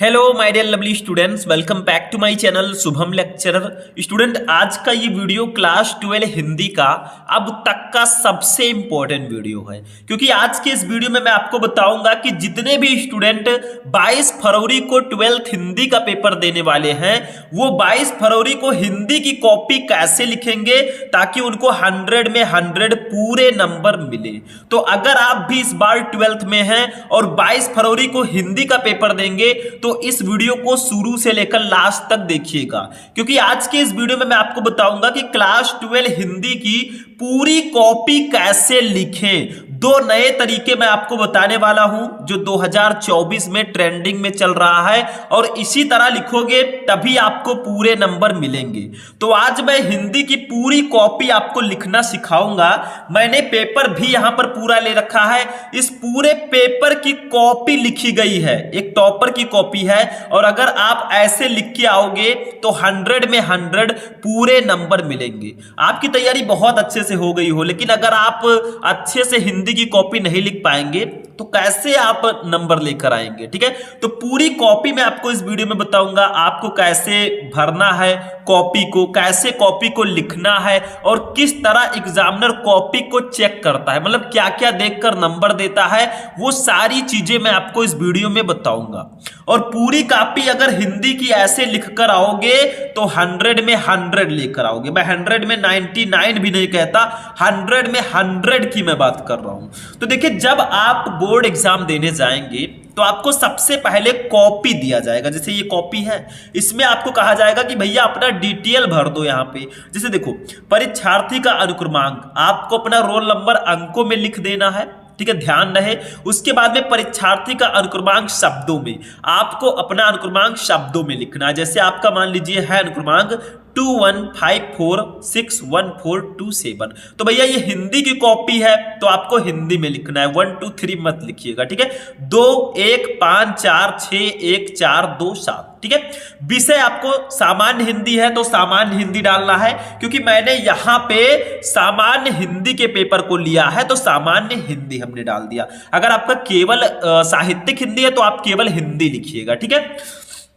Hello my dear lovely students, welcome back to my channel Shubham lecturer. Student, आज का ये video class 12 Hindi का अब तक का सबसे इंपॉर्टेंट वीडियो है, क्योंकि आज के इस वीडियो में मैं आपको बताऊंगा कि जितने भी स्टूडेंट 22 फरवरी को 12th हिंदी का पेपर देने वाले हैं वो 22 फरवरी को हिंदी की कॉपी कैसे लिखेंगे ताकि उनको 100 में 100 पूरे नंबर मिले। तो अगर आप भी इस बार 12th में हैं और 22 फरवरी को हिंदी का पेपर देंगे तो इस वीडियो को शुरू से लेकर लास्ट तक देखिएगा, क्योंकि आज के इस वीडियो में मैं आपको बताऊंगा कि क्लास 12 हिंदी की पूरी कॉपी कैसे लिखें। दो नए तरीके मैं आपको बताने वाला हूं जो 2024 में ट्रेंडिंग में चल रहा है, और इसी तरह लिखोगे तभी आपको पूरे नंबर मिलेंगे। तो आज मैं हिंदी की पूरी कॉपी आपको लिखना सिखाऊंगा। मैंने पेपर भी यहां पर पूरा ले रखा है। इस पूरे पेपर की कॉपी लिखी गई है, एक टॉपर की कॉपी है, और अगर आप ऐसे लिख के आओगे तो 100 में 100 पूरे नंबर मिलेंगे। आपकी तैयारी बहुत अच्छे से हो गई हो, लेकिन अगर आप अच्छे से हिंदी की कॉपी नहीं लिख पाएंगे तो कैसे आप नंबर लेकर आएंगे। ठीक है, तो पूरी कॉपी मैं आपको इस वीडियो में बताऊंगा, आपको कैसे भरना है कॉपी को, कैसे कॉपी को लिखना है, और किस तरह एग्जामिनर कॉपी को चेक करता है, मतलब क्या क्या देखकर नंबर देता है, वो सारी चीजें मैं आपको इस वीडियो में बताऊंगा। और पूरी कॉपी अगर हिंदी की ऐसे लिखकर आओगे तो 100 में 100 लेकर आओगे। मैं 100 में 99 भी नहीं कहता, 100 में 100 की मैं बात कर रहा हूं। तो देखिए, जब आप बोर्ड एग्जाम देने जाएंगे तो आपको सबसे पहले कॉपी दिया जाएगा। जैसे ये कॉपी है, इसमें आपको कहा जाएगा कि भैया अपना डिटेल भर दो। यहाँ पे जैसे देखो, परीक्षार्थी का अनुक्रमांक, आपको अपना रोल नंबर अंकों में लिख देना है। ठीक है, ध्यान रहे। उसके बाद में परीक्षार्थी का अनुक्रमांक शब्दों में, आपको अपना अनुक्रमांक शब्दों में लिखना है। जैसे आपका मान लीजिए है अनुक्रमांक 21546142 तो भैया ये हिंदी की कॉपी है तो आपको हिंदी में लिखना है, 1 2 3 मत लिखिएगा। ठीक है, 2 1 5 4 6 1 4 2 7। ठीक है, विषय आपको सामान्य हिंदी है तो सामान्य हिंदी डालना है, क्योंकि मैंने यहां पे सामान्य हिंदी के पेपर को लिया है तो सामान्य हिंदी हमने डाल दिया। अगर आपका केवल साहित्यिक हिंदी है तो आप केवल हिंदी लिखिएगा। ठीक है,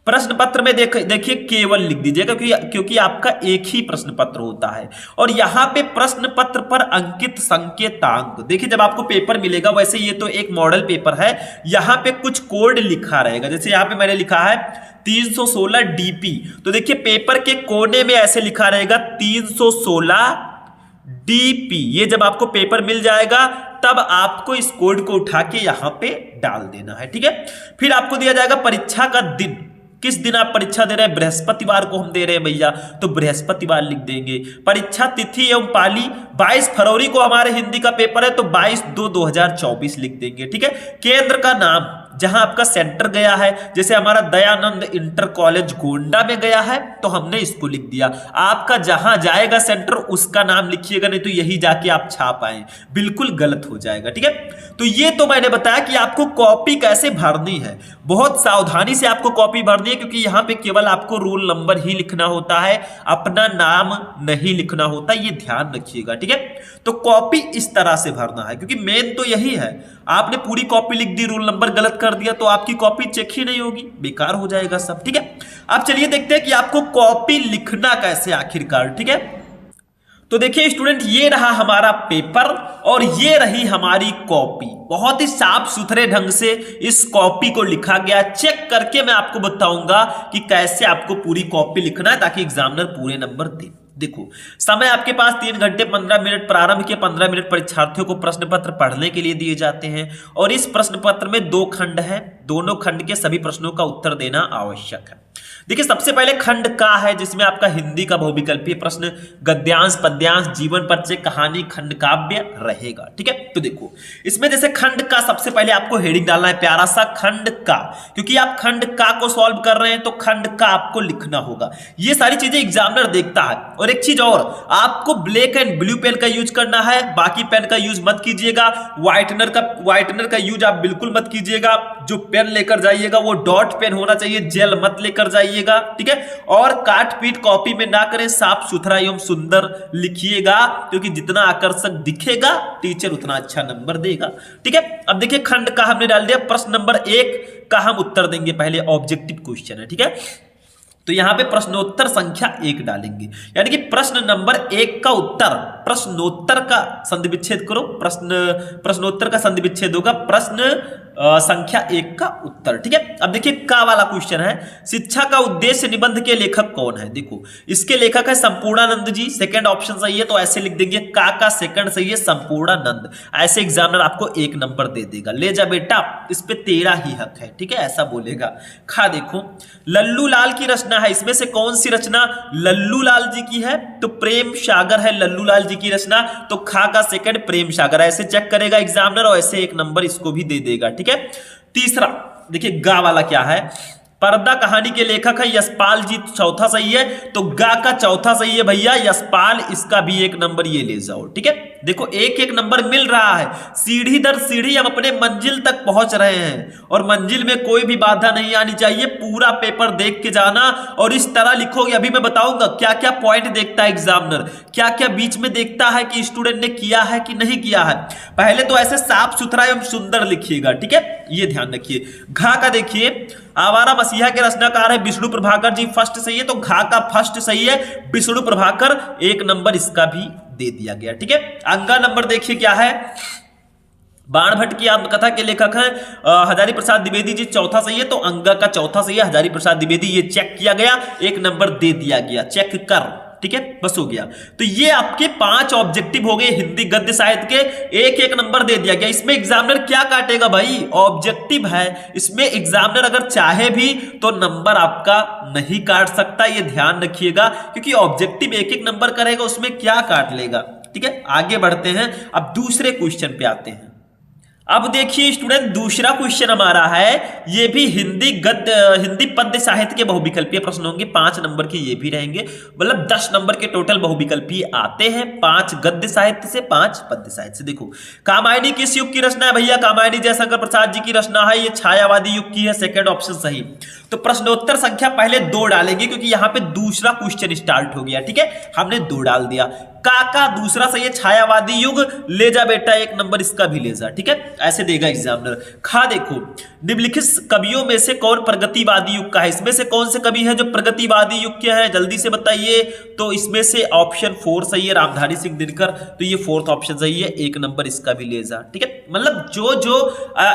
प्रश्न पत्र में देखिए केवल लिख दीजिएगा, क्योंकि आपका एक ही प्रश्न पत्र होता है। और यहाँ पे प्रश्न पत्र पर अंकित संकेतांक, देखिए जब आपको पेपर मिलेगा, वैसे ये तो एक मॉडल पेपर है, यहाँ पे कुछ कोड लिखा रहेगा। जैसे यहाँ पे मैंने लिखा है 316 डीपी, तो देखिए पेपर के कोने में ऐसे लिखा रहेगा 316 डीपी। ये जब आपको पेपर मिल जाएगा तब आपको इस कोड को उठा के यहाँ पे डाल देना है। ठीक है, फिर आपको दिया जाएगा परीक्षा का दिन, किस दिन आप परीक्षा दे रहे हैं। बृहस्पतिवार को हम दे रहे हैं भैया, तो बृहस्पतिवार लिख देंगे। परीक्षा तिथि एवं पाली, 22 फरवरी को हमारे हिंदी का पेपर है तो 22/2/2024 लिख देंगे। ठीक है, केंद्र का नाम, जहां आपका सेंटर गया है, जैसे हमारा दयानंद इंटर कॉलेज गोंडा में गया है तो हमने इसको लिख दिया। आपका जहां जाएगा सेंटर उसका नाम लिखिएगा, नहीं तो यही जाके आप छाप आए, बिल्कुल गलत हो जाएगा। ठीक है, तो ये तो मैंने बताया कि आपको कॉपी कैसे भरनी है। बहुत सावधानी से आपको कॉपी भरनी है, क्योंकि यहां पे केवल आपको रोल नंबर ही लिखना होता है, अपना नाम नहीं लिखना होता, ये ध्यान रखिएगा। ठीक है, तो कॉपी इस तरह से भरना है, क्योंकि मेन तो यही है। आपने पूरी कॉपी लिख दी, रोल नंबर गलत कर दिया तो आपकी कॉपी चेक ही नहीं होगी, बेकार हो जाएगा सब। ठीक है, अब चलिए देखते हैं कि आपको कॉपी लिखना कैसे आखिरकार। ठीक है, तो देखिए स्टूडेंट, ये रहा हमारा पेपर और ये रही हमारी कॉपी। बहुत ही साफ सुथरे ढंग से इस कॉपी को लिखा गया। चेक करके मैं आपको बताऊंगा कि कैसे आपको पूरी कॉपी लिखना है ताकि एग्जामिनर पूरे नंबर दे। देखो, समय आपके पास 3 घंटे 15 मिनट, प्रारंभ के 15 मिनट परीक्षार्थियों को प्रश्न पत्र पढ़ने के लिए दिए जाते हैं। और इस प्रश्न पत्र में 2 खंड हैं, दोनों खंड के सभी प्रश्नों का उत्तर देना आवश्यक है। देखिए, सबसे पहले खंड का है, जिसमें आपका हिंदी का बहुविकल्पीय प्रश्न, गद्यांश, पद्यांश, जीवन परिचय, कहानी, खंड काव्य रहेगा। ठीक है, तो देखो इसमें जैसे खंड का सबसे पहले आपको हेडिंग डालना है प्यारा सा खंड का, क्योंकि आप खंड का को सॉल्व कर रहे हैं तो खंड का आपको लिखना होगा। ये सारी चीजें एग्जामिनर देखता है। और एक चीज और, आपको ब्लैक एंड ब्लू पेन का यूज करना है, बाकी पेन का यूज मत कीजिएगा। व्हाइटनर का यूज आप बिल्कुल मत कीजिएगा। जो पेन लेकर जाइएगा वो डॉट पेन होना चाहिए, जेल मत लेकर जाइए। ठीक है, और काट पीट कॉपी में ना करें, साफ सुथरा एवं सुंदर लिखिएगा, क्योंकि जितना आकर्षक दिखेगा टीचर उतना अच्छा नंबर देगा। ठीक है, अब देखिए खंड का हमने डाल दिया। प्रश्न नंबर 1, का हम उत्तर देंगे, पहले ऑब्जेक्टिव क्वेश्चन है, ठीक है। तो यहां पे प्रश्नोत्तर संख्या 1 डालेंगे, यानी कि प्रश्न नंबर 1 का उत्तर, प्रश्नोत्तर का संधि विच्छेद करो, प्रश्नोत्तर का संधि विच्छेद होगा प्रश्न संख्या 1 का उत्तर, ठीक है। अब देखिए का वाला क्वेश्चन है, शिक्षा का उद्देश्य निबंध के लेखक कौन है। देखो इसके लेखक है संपूर्णानंद जी, सेकंड ऑप्शन सही है, तो ऐसे लिख देंगे का सेकंड सही है संपूर्णानंद, ऐसे एग्जामिनर आपको 1 नंबर दे देगा, ले जा बेटा इस पे तेरा ही हक है, ठीक है, ऐसा बोलेगा। खा देखो लल्लू लाल की रचना है, इसमें से कौन सी रचना लल्लू लाल जी की है, तो प्रेम सागर है लल्लू लाल जी की रचना, तो खा का सेकंड प्रेम सागर, ऐसे चेक करेगा एग्जामिनर और ऐसे 1 नंबर इसको भी दे देगा, ठीक है। तीसरा देखिए गा वाला क्या है, पर्दा कहानी के लेखक है यशपाल जी, चौथा सही है, तो गा का चौथा सही है भैया यशपाल, इसका भी 1 नंबर ये ले जाओ, ठीक है। देखो 1-1 नंबर मिल रहा है, सीढ़ी दर सीढ़ी हम अपने मंजिल तक पहुंच रहे हैं और मंजिल में कोई भी बाधा नहीं आनी चाहिए, पूरा पेपर देख के जाना और इस तरह लिखोगे। अभी मैं बताऊंगा क्या क्या पॉइंट देखता है एग्जामिनर, क्या क्या बीच में देखता है कि स्टूडेंट ने किया है कि नहीं किया है। पहले तो ऐसे साफ सुथरा एवं सुंदर लिखिएगा, ठीक है, ये ध्यान रखिए। घा का देखिए आवारा मसीहा के रचनाकार है विष्णु प्रभाकर जी, फर्स्ट सही है, तो घा का फर्स्ट सही है विष्णु प्रभाकर, 1 नंबर इसका भी दे दिया गया, ठीक है। अंगा नंबर देखिए क्या है, बाणभट्ट की आत्मकथा के लेखक हैं हजारी प्रसाद द्विवेदी जी, चौथा सही है, तो अंगा का चौथा सही है हजारी प्रसाद द्विवेदी, ये चेक किया गया, 1 नंबर दे दिया गया, चेक कर, ठीक है, बस हो गया। तो ये आपके 5 ऑब्जेक्टिव हो गए हिंदी गद्य साहित्य के, 1-1 नंबर दे दिया गया। इसमें एग्जामिनर क्या काटेगा भाई, ऑब्जेक्टिव है, इसमें एग्जामिनर अगर चाहे भी तो नंबर आपका नहीं काट सकता, ये ध्यान रखिएगा, क्योंकि ऑब्जेक्टिव 1-1 नंबर करेगा, उसमें क्या काट लेगा, ठीक है। आगे बढ़ते हैं, अब दूसरे क्वेश्चन पे आते हैं। अब देखिए स्टूडेंट दूसरा क्वेश्चन हमारा है, ये भी हिंदी पद्य साहित्य के बहुविकल्पीय प्रश्न होंगे, 5 नंबर के ये भी रहेंगे, मतलब 10 नंबर के टोटल बहुविकल्पीय आते हैं, 5 गद्य साहित्य से 5 पद्य साहित्य से। देखो कामायनी किस युग की रचना है भैया, कामायनी जयशंकर प्रसाद जी की रचना है, ये छायावादी युग की है, सेकंड ऑप्शन सही। तो प्रश्नोत्तर संख्या पहले 2 डालेंगे, क्योंकि यहां पे दूसरा क्वेश्चन स्टार्ट हो गया, ठीक है, हमने 2 डाल दिया। का दूसरा सही है छायावादी युग, ले जा बेटा 1 नंबर इसका भी ले जा, ठीक है, ऐसे देगा एग्जामिनर। खा देखो निम्नलिखित कवियों में से कौन प्रगतिवादी युग का है, इसमें से कौन से कवि है जो प्रगतिवादी युग के हैं, जल्दी से बताइए। तो इसमें से ऑप्शन 4 सही है रामधारी सिंह दिनकर, तो ये 4th ऑप्शन सही है, 1 नंबर इसका भी ले जा, ठीक है। मतलब जो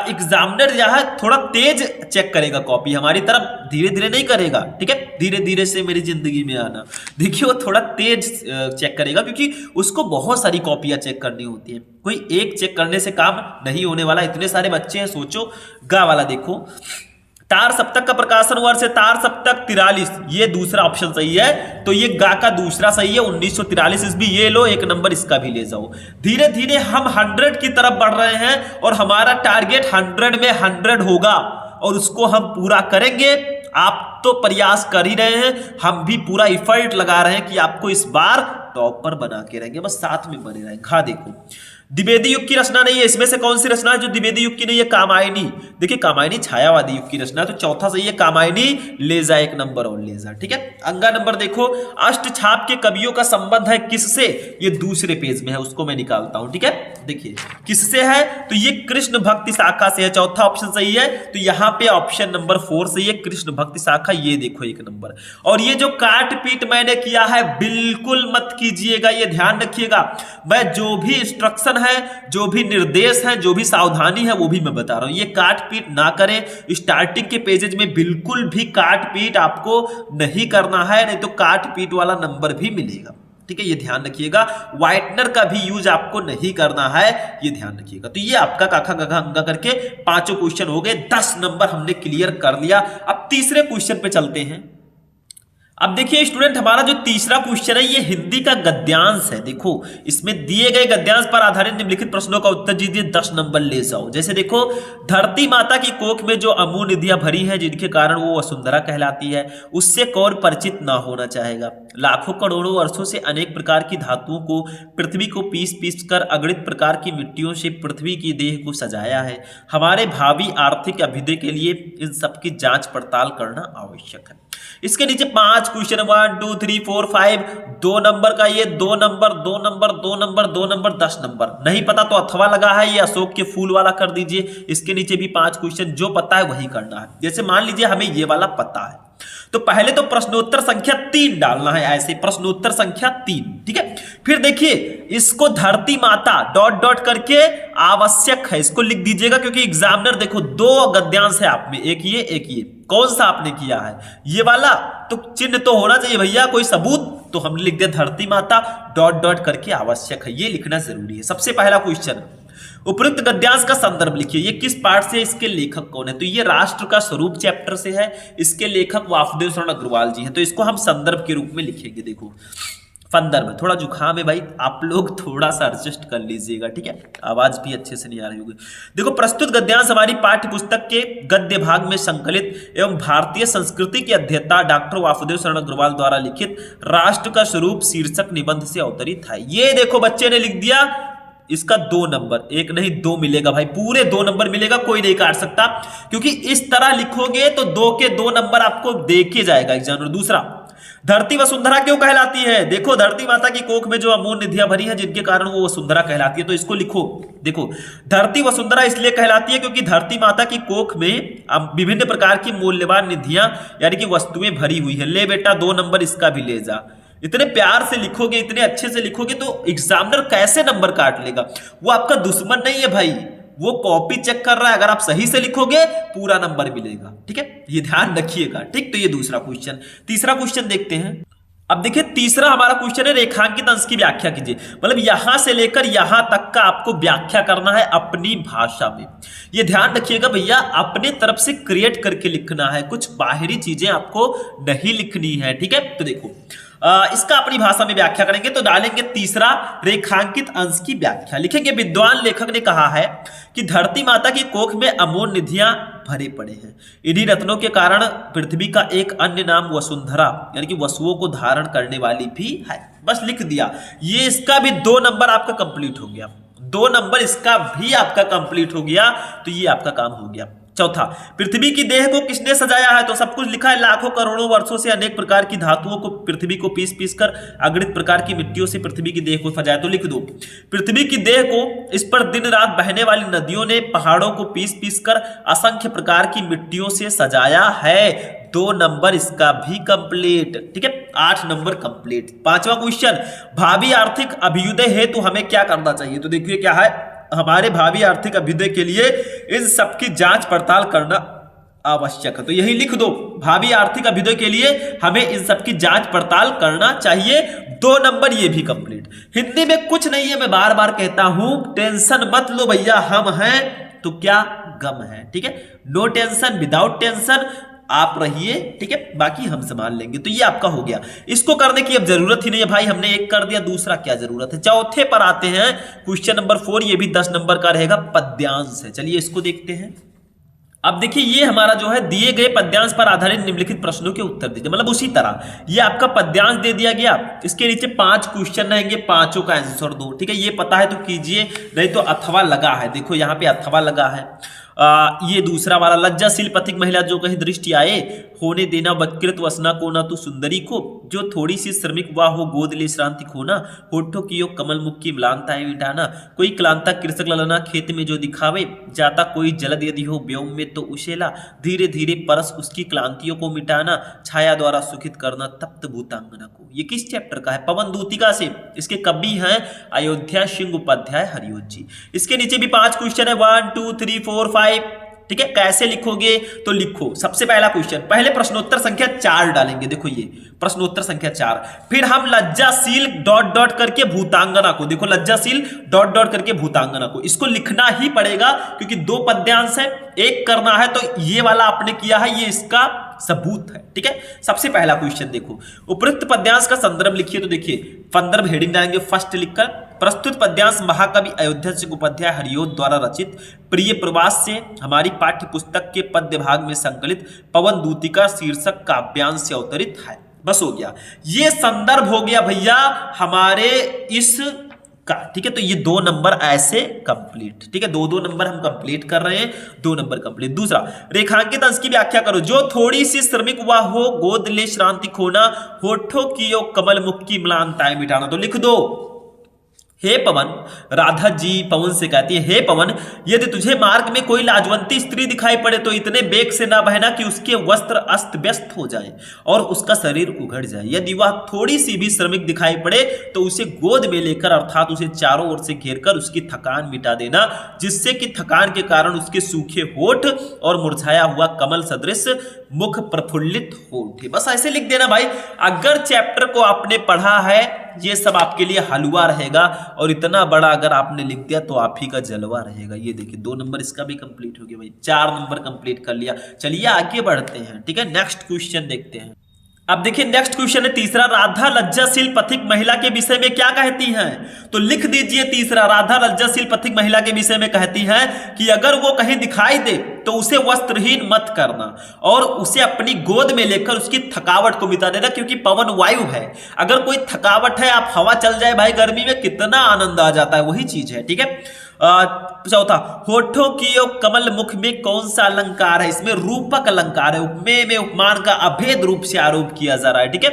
एग्जामिनर यहाँ थोड़ा तेज चेक करेगा कॉपी, हमारी तरफ धीरे धीरे नहीं करेगा, ठीक है, धीरे धीरे से मेरी जिंदगी में आना, देखिए वो थोड़ा तेज चेक करेगा, क्योंकि उसको बहुत सारी कॉपियां चेक करनी होती है, कोई एक चेक करने से काम नहीं होने वाला, इतने सारे बच्चे हैं, सोचो। गा वाला देखो तार सप्तक का प्रकाशन वर्ष है, तार सप्तक 43, ये दूसरा ऑप्शन सही है, तो ये गा का दूसरा सही है 1943, इस भी ये लो, 1 नंबर इसका भी ले जाओ। धीरे धीरे हम 100 की तरफ बढ़ रहे हैं और हमारा टारगेट 100 में 100 होगा और उसको हम पूरा करेंगे। आप तो प्रयास कर ही रहे हैं, हम भी पूरा इफर्ट लगा रहे हैं कि आपको इस बार टॉपर बना के रहेंगे, बस साथ में बने रहें। खा देखो द्विवेदी युग की रचना नहीं है, इसमें से कौन सी रचना है जो द्विवेदी युग की नहीं है, कामायनी। देखिए कामायनी छायावादी युग की रचना है, तो चौथा सही है कामायनी, ले जा 1 नंबर और ले जा, ठीक है। अंगा नंबर देखो अष्टछाप के कवियों का संबंध है किससे, ये दूसरे पेज में है, उसको मैं निकालता हूं, ठीक है। देखिए किससे है, तो ये कृष्ण भक्ति शाखा से है, चौथा ऑप्शन सही है, तो यहां पे ऑप्शन नंबर 4 सही है, कृष्ण भक्ति शाखा, ये देखो 1 नंबर। और ये जो काट पीट मैंने किया है बिल्कुल मत कीजिएगा, ये ध्यान रखिएगा, मैं जो भी इंस्ट्रक्शन है, जो भी निर्देश है, जो भी सावधानी है, वो भी मैं बता रहा हूं, ये काट पीट ना करें। स्टार्टिंग के पेजेज में बिल्कुल भी काट पीट आपको नहीं करना है, नहीं तो काट पीट वाला नंबर भी मिलेगा, ठीक है, ये ध्यान रखिएगा। व्हाइटनर का भी यूज आपको नहीं करना है, ये ध्यान रखिएगा। तो ये आपका काखा गघा अंगा करके 5 क्वेश्चन हो गए, 10 नंबर हमने क्लियर कर लिया। अब तीसरे क्वेश्चन पे चलते हैं। अब देखिए स्टूडेंट हमारा जो तीसरा क्वेश्चन है ये हिंदी का गद्यांश है। देखो इसमें दिए गए गद्यांश पर आधारित निम्नलिखित प्रश्नों का उत्तर दीजिए, 10 नंबर ले जाओ। जैसे देखो धरती माता की कोख में जो अमूल्य निधियां भरी हैं जिनके कारण वो वसुंधरा कहलाती है, उससे कौन परिचित ना होना चाहेगा। लाखों करोड़ों वर्षों से अनेक प्रकार की धातुओं को पृथ्वी को पीस पीस कर अगणित प्रकार की मिट्टियों से पृथ्वी की देह को सजाया है। हमारे भावी आर्थिक अभ्युदय के लिए इन सब की जांच पड़ताल करना आवश्यक है। इसके नीचे 5 क्वेश्चन 1 2 3 4 5 2 नंबर का ये 2 number 2 number 2 number 2 number 10 number. नहीं पता तो अथवा लगा है, ये अशोक के फूल वाला कर दीजिए। इसके नीचे भी 5 क्वेश्चन, जो पता है वही करना है। जैसे मान लीजिए हमें ये वाला पता है, तो पहले तो प्रश्नोत्तर संख्या 3 डालना है, ऐसे प्रश्नोत्तर संख्या 3, ठीक है। फिर देखिए इसको धरती माता डॉट डॉट करके आवश्यक है, इसको लिख दीजिएगा, क्योंकि एग्जामिनर देखो 2 गद्यांश है आप में, एक ये एक ये, कौन सा आपने किया है ये वाला, तो चिन्ह तो होना चाहिए भैया, कोई सबूत, तो हमने लिख दिया धरती माता डॉट डॉट करके आवश्यक है, ये लिखना जरूरी है। सबसे पहला क्वेश्चन, उपयुक्त गद्यांश का संदर्भ लिखिए। ये किस पाठ से, इसके लेखक कौन है, तो ये राष्ट्र का स्वरूप चैप्टर से है, इसके लेखक वासुदेव शरण अग्रवाल जी हैं, तो इसको हम संदर्भ के रूप में लिखेंगे। देखो संदर्भ, थोड़ा जुकाम है भाई, आप लोग थोड़ा सा एडजस्ट कर लीजिएगा, ठीक है, आवाज भी अच्छे से नहीं आ रही होगी। देखो प्रस्तुत गद्यांश हमारी पाठ्य पुस्तक के गद्य भाग में संकलित एवं भारतीय संस्कृति के अध्येता डॉक्टर वासुदेव शरण अग्रवाल द्वारा लिखित राष्ट्र का स्वरूप शीर्षक निबंध से अवतरित है। ये देखो बच्चे ने लिख दिया, इसका 2 नंबर, एक नहीं 2 मिलेगा भाई, पूरे 2 नंबर मिलेगा, कोई नहीं काट सकता, क्योंकि इस तरह लिखोगे तो 2 के 2 नंबर आपको देके जाएगा एग्जामिनर। दूसरा, धरती वसुंधरा क्यों कहलाती है, देखो धरती माता की कोख में जो अमूल्य निधियां भरी है जिनके कारण वो वसुंधरा कहलाती है, तो इसको लिखो। देखो धरती वसुंधरा इसलिए कहलाती है क्योंकि धरती माता की कोख में विभिन्न प्रकार की मूल्यवान निधियां यानी कि वस्तुएं भरी हुई है। ले बेटा 2 नंबर इसका भी ले जा। इतने प्यार से लिखोगे, इतने अच्छे से लिखोगे तो एग्जामिनर कैसे नंबर काट लेगा, वो आपका दुश्मन नहीं है भाई, वो कॉपी चेक कर रहा है। अगर आप सही से लिखोगे पूरा नंबर मिलेगा, ठीक है, ये ध्यान रखिएगा, ठीक। तो ये दूसरा क्वेश्चन। तीसरा क्वेश्चन देखते हैं। अब देखिए तीसरा हमारा क्वेश्चन है रेखांकित अंश की व्याख्या कीजिए, मतलब यहां से लेकर यहां तक का आपको व्याख्या करना है अपनी भाषा में। ये ध्यान रखिएगा भैया, अपने तरफ से क्रिएट करके लिखना है, कुछ बाहरी चीजें आपको नहीं लिखनी है, ठीक है। तो देखो इसका अपनी भाषा में व्याख्या करेंगे, तो डालेंगे तीसरा रेखांकित अंश की व्याख्या, लिखेंगे विद्वान लेखक ने कहा है कि धरती माता की कोख में अमूल्य निधियां भरे पड़े हैं। इन्हीं रत्नों के कारण पृथ्वी का एक अन्य नाम वसुंधरा यानी कि वसुओं को धारण करने वाली भी है। बस लिख दिया, ये इसका भी 2 नंबर आपका कंप्लीट हो गया, 2 नंबर इसका भी आपका कंप्लीट हो गया, तो ये आपका काम हो गया। चौथा, पृथ्वी की देह को किसने सजाया है, तो सब कुछ लिखा है, लाखों करोड़ों वर्षों से अनेक प्रकार की धातुओं को पृथ्वी को पीस पीस कर अगणित प्रकार की मिट्टियों से पृथ्वी की देह को सजाया, तो लिख दो पृथ्वी की देह को इस पर दिन रात बहने वाली नदियों ने पहाड़ों को पीस पीस कर असंख्य प्रकार की मिट्टियों से सजाया है। 2 नंबर इसका भी कंप्लीट, ठीक है, 8 नंबर कंप्लीट। 5वां क्वेश्चन, भावी आर्थिक अभ्युदय हेतु हमें क्या करना चाहिए, तो देखिए क्या है, हमारे भावी आर्थिक अभ्युदय के लिए इन सब की जांच पड़ताल करना आवश्यक है, तो यही लिख दो, भावी आर्थिक अभ्युदय के लिए हमें इन सब की जांच पड़ताल करना चाहिए। 2 नंबर ये भी कंप्लीट। हिंदी में कुछ नहीं है, मैं बार बार कहता हूं, टेंशन मत लो भैया, हम हैं तो क्या गम है, ठीक है, नो टेंशन विदाउट टेंशन आप रहिए, ठीक है, बाकी हम संभाल लेंगे। तो ये आपका हो गया, इसको करने की अब जरूरत ही नहीं है भाई, हमने एक कर दिया, दूसरा क्या जरूरत है। चौथे पर आते हैं, क्वेश्चन नंबर 4, ये भी 10 नंबर का रहेगा, पद्यांश है। चलिए इसको देखते हैं। अब देखिए ये हमारा जो है, दिए गए पद्यांश पर आधारित निम्नलिखित प्रश्नों के उत्तर दीजिए, मतलब उसी तरह ये आपका पद्यांश दे दिया गया, इसके नीचे 5 क्वेश्चन रहेंगे, 5 का आंसर दो, ठीक है, ये पता है तो कीजिए, नहीं तो अथवा लगा है, देखो यहाँ पे अथवा लगा है। ये दूसरा वाला, लज्जाशील पथिक महिला जो कहीं दृष्टि आए, होने देना वकृत वसना को ना, तू सुंदरी को, जो थोड़ी सी श्रमिक वाह हो, गोद ले श्रांति खोना, होठों की योग कमल मुख की म्लानताएं मिटाना, कोई क्लांता कृषक ललना खेत में जो दिखावे, जाता कोई जलद यदि हो व्योम में तो उशेला, धीरे धीरे परस उसकी क्लांतियों को मिटाना, छाया द्वारा सुखित करना तप्त भूतांगना को। ये किस चैप्टर का है, पवन दूतिका से, इसके कवि हैं अयोध्या सिंह उपाध्याय हरिओत जी। इसके नीचे भी 5 क्वेश्चन है, 1 2 3 4 5, ठीक है, कैसे लिखोगे, तो लिखो सबसे पहला क्वेश्चन, पहले प्रश्नोत्तर संख्या 4 डालेंगे, देखो ये प्रश्नोत्तर संख्या 4, फिर हम लज्जाशील डॉट डॉट करके भूतांगना को, देखो लज्जाशील डॉट डॉट करके भूतांगना को, इसको लिखना ही पड़ेगा क्योंकि 2 पद्यांश है, एक करना है, तो ये वाला आपने किया है, ये इसका सबूत है, ठीक है। सबसे पहला क्वेश्चन देखो, उपयुक्त पद्यांश का संदर्भ लिखिए, तो देखिए संदर्भ हेडिंग डालेंगे फर्स्ट लिखकर, प्रस्तुत पद्यांश महाकवि अयोध्या सिंह उपाध्याय हरिओत द्वारा रचित प्रिय प्रवास से हमारी पाठ्य पुस्तक के पद्य भाग में संकलित पवन दूतिका शीर्षक काव्यांश से अवतरित है। बस हो गया, ये संदर्भ हो गया भैया हमारे इस का, ठीक है। तो ये 2 नंबर ऐसे कंप्लीट, ठीक है, 2-2 नंबर हम कंप्लीट कर रहे हैं, 2 नंबर कंप्लीट। दूसरा, रेखांकित अंश की व्याख्या करो। जो थोड़ी सी श्रमिक हुआ हो, गोद ले श्रांति खोना, होठों की ओ कमल मुख की म्लानताएं मिटाना। तो लिख दो, हे पवन, राधा जी पवन से कहती है, हे पवन, यदि तुझे मार्ग में कोई लाजवंती स्त्री दिखाई पड़े तो इतने बेग से ना बहना कि उसके वस्त्र अस्त व्यस्त हो जाए और उसका शरीर उघड़ जाए। यदि वह थोड़ी सी भी श्रमिक दिखाई पड़े तो उसे गोद में लेकर, अर्थात उसे चारों ओर से घेरकर उसकी थकान मिटा देना, जिससे कि थकान के कारण उसके सूखे होठ और मुरझाया हुआ कमल सदृश मुख प्रफुल्लित हो उठे। बस ऐसे लिख देना भाई। अगर चैप्टर को आपने पढ़ा है, ये सब आपके लिए हलवा रहेगा, और इतना बड़ा अगर आपने लिख दिया तो आप ही का जलवा रहेगा। ये देखिए 2 नंबर इसका भी कंप्लीट हो गया भाई, 4 नंबर कंप्लीट कर लिया। चलिए आगे बढ़ते हैं, ठीक है, नेक्स्ट क्वेश्चन देखते हैं। अब देखिए नेक्स्ट क्वेश्चन है तीसरा, राधा लज्जाशील पथिक महिला के विषय में क्या कहती हैं? तो लिख दीजिए तीसरा, राधा लज्जाशील पथिक महिला के विषय में कहती हैं कि अगर वो कहीं दिखाई दे तो उसे वस्त्रहीन मत करना और उसे अपनी गोद में लेकर उसकी थकावट को मिटा देना, क्योंकि पवन वायु है। अगर कोई थकावट है, आप हवा चल जाए भाई गर्मी में, कितना आनंद आ जाता है, वही चीज है, ठीक है। चौथा, होठों की और कमल मुख में कौन सा अलंकार है? इसमें रूपक अलंकार है, उपमेय में उपमान का अभेद रूप से आरोप किया जा रहा है, ठीक है।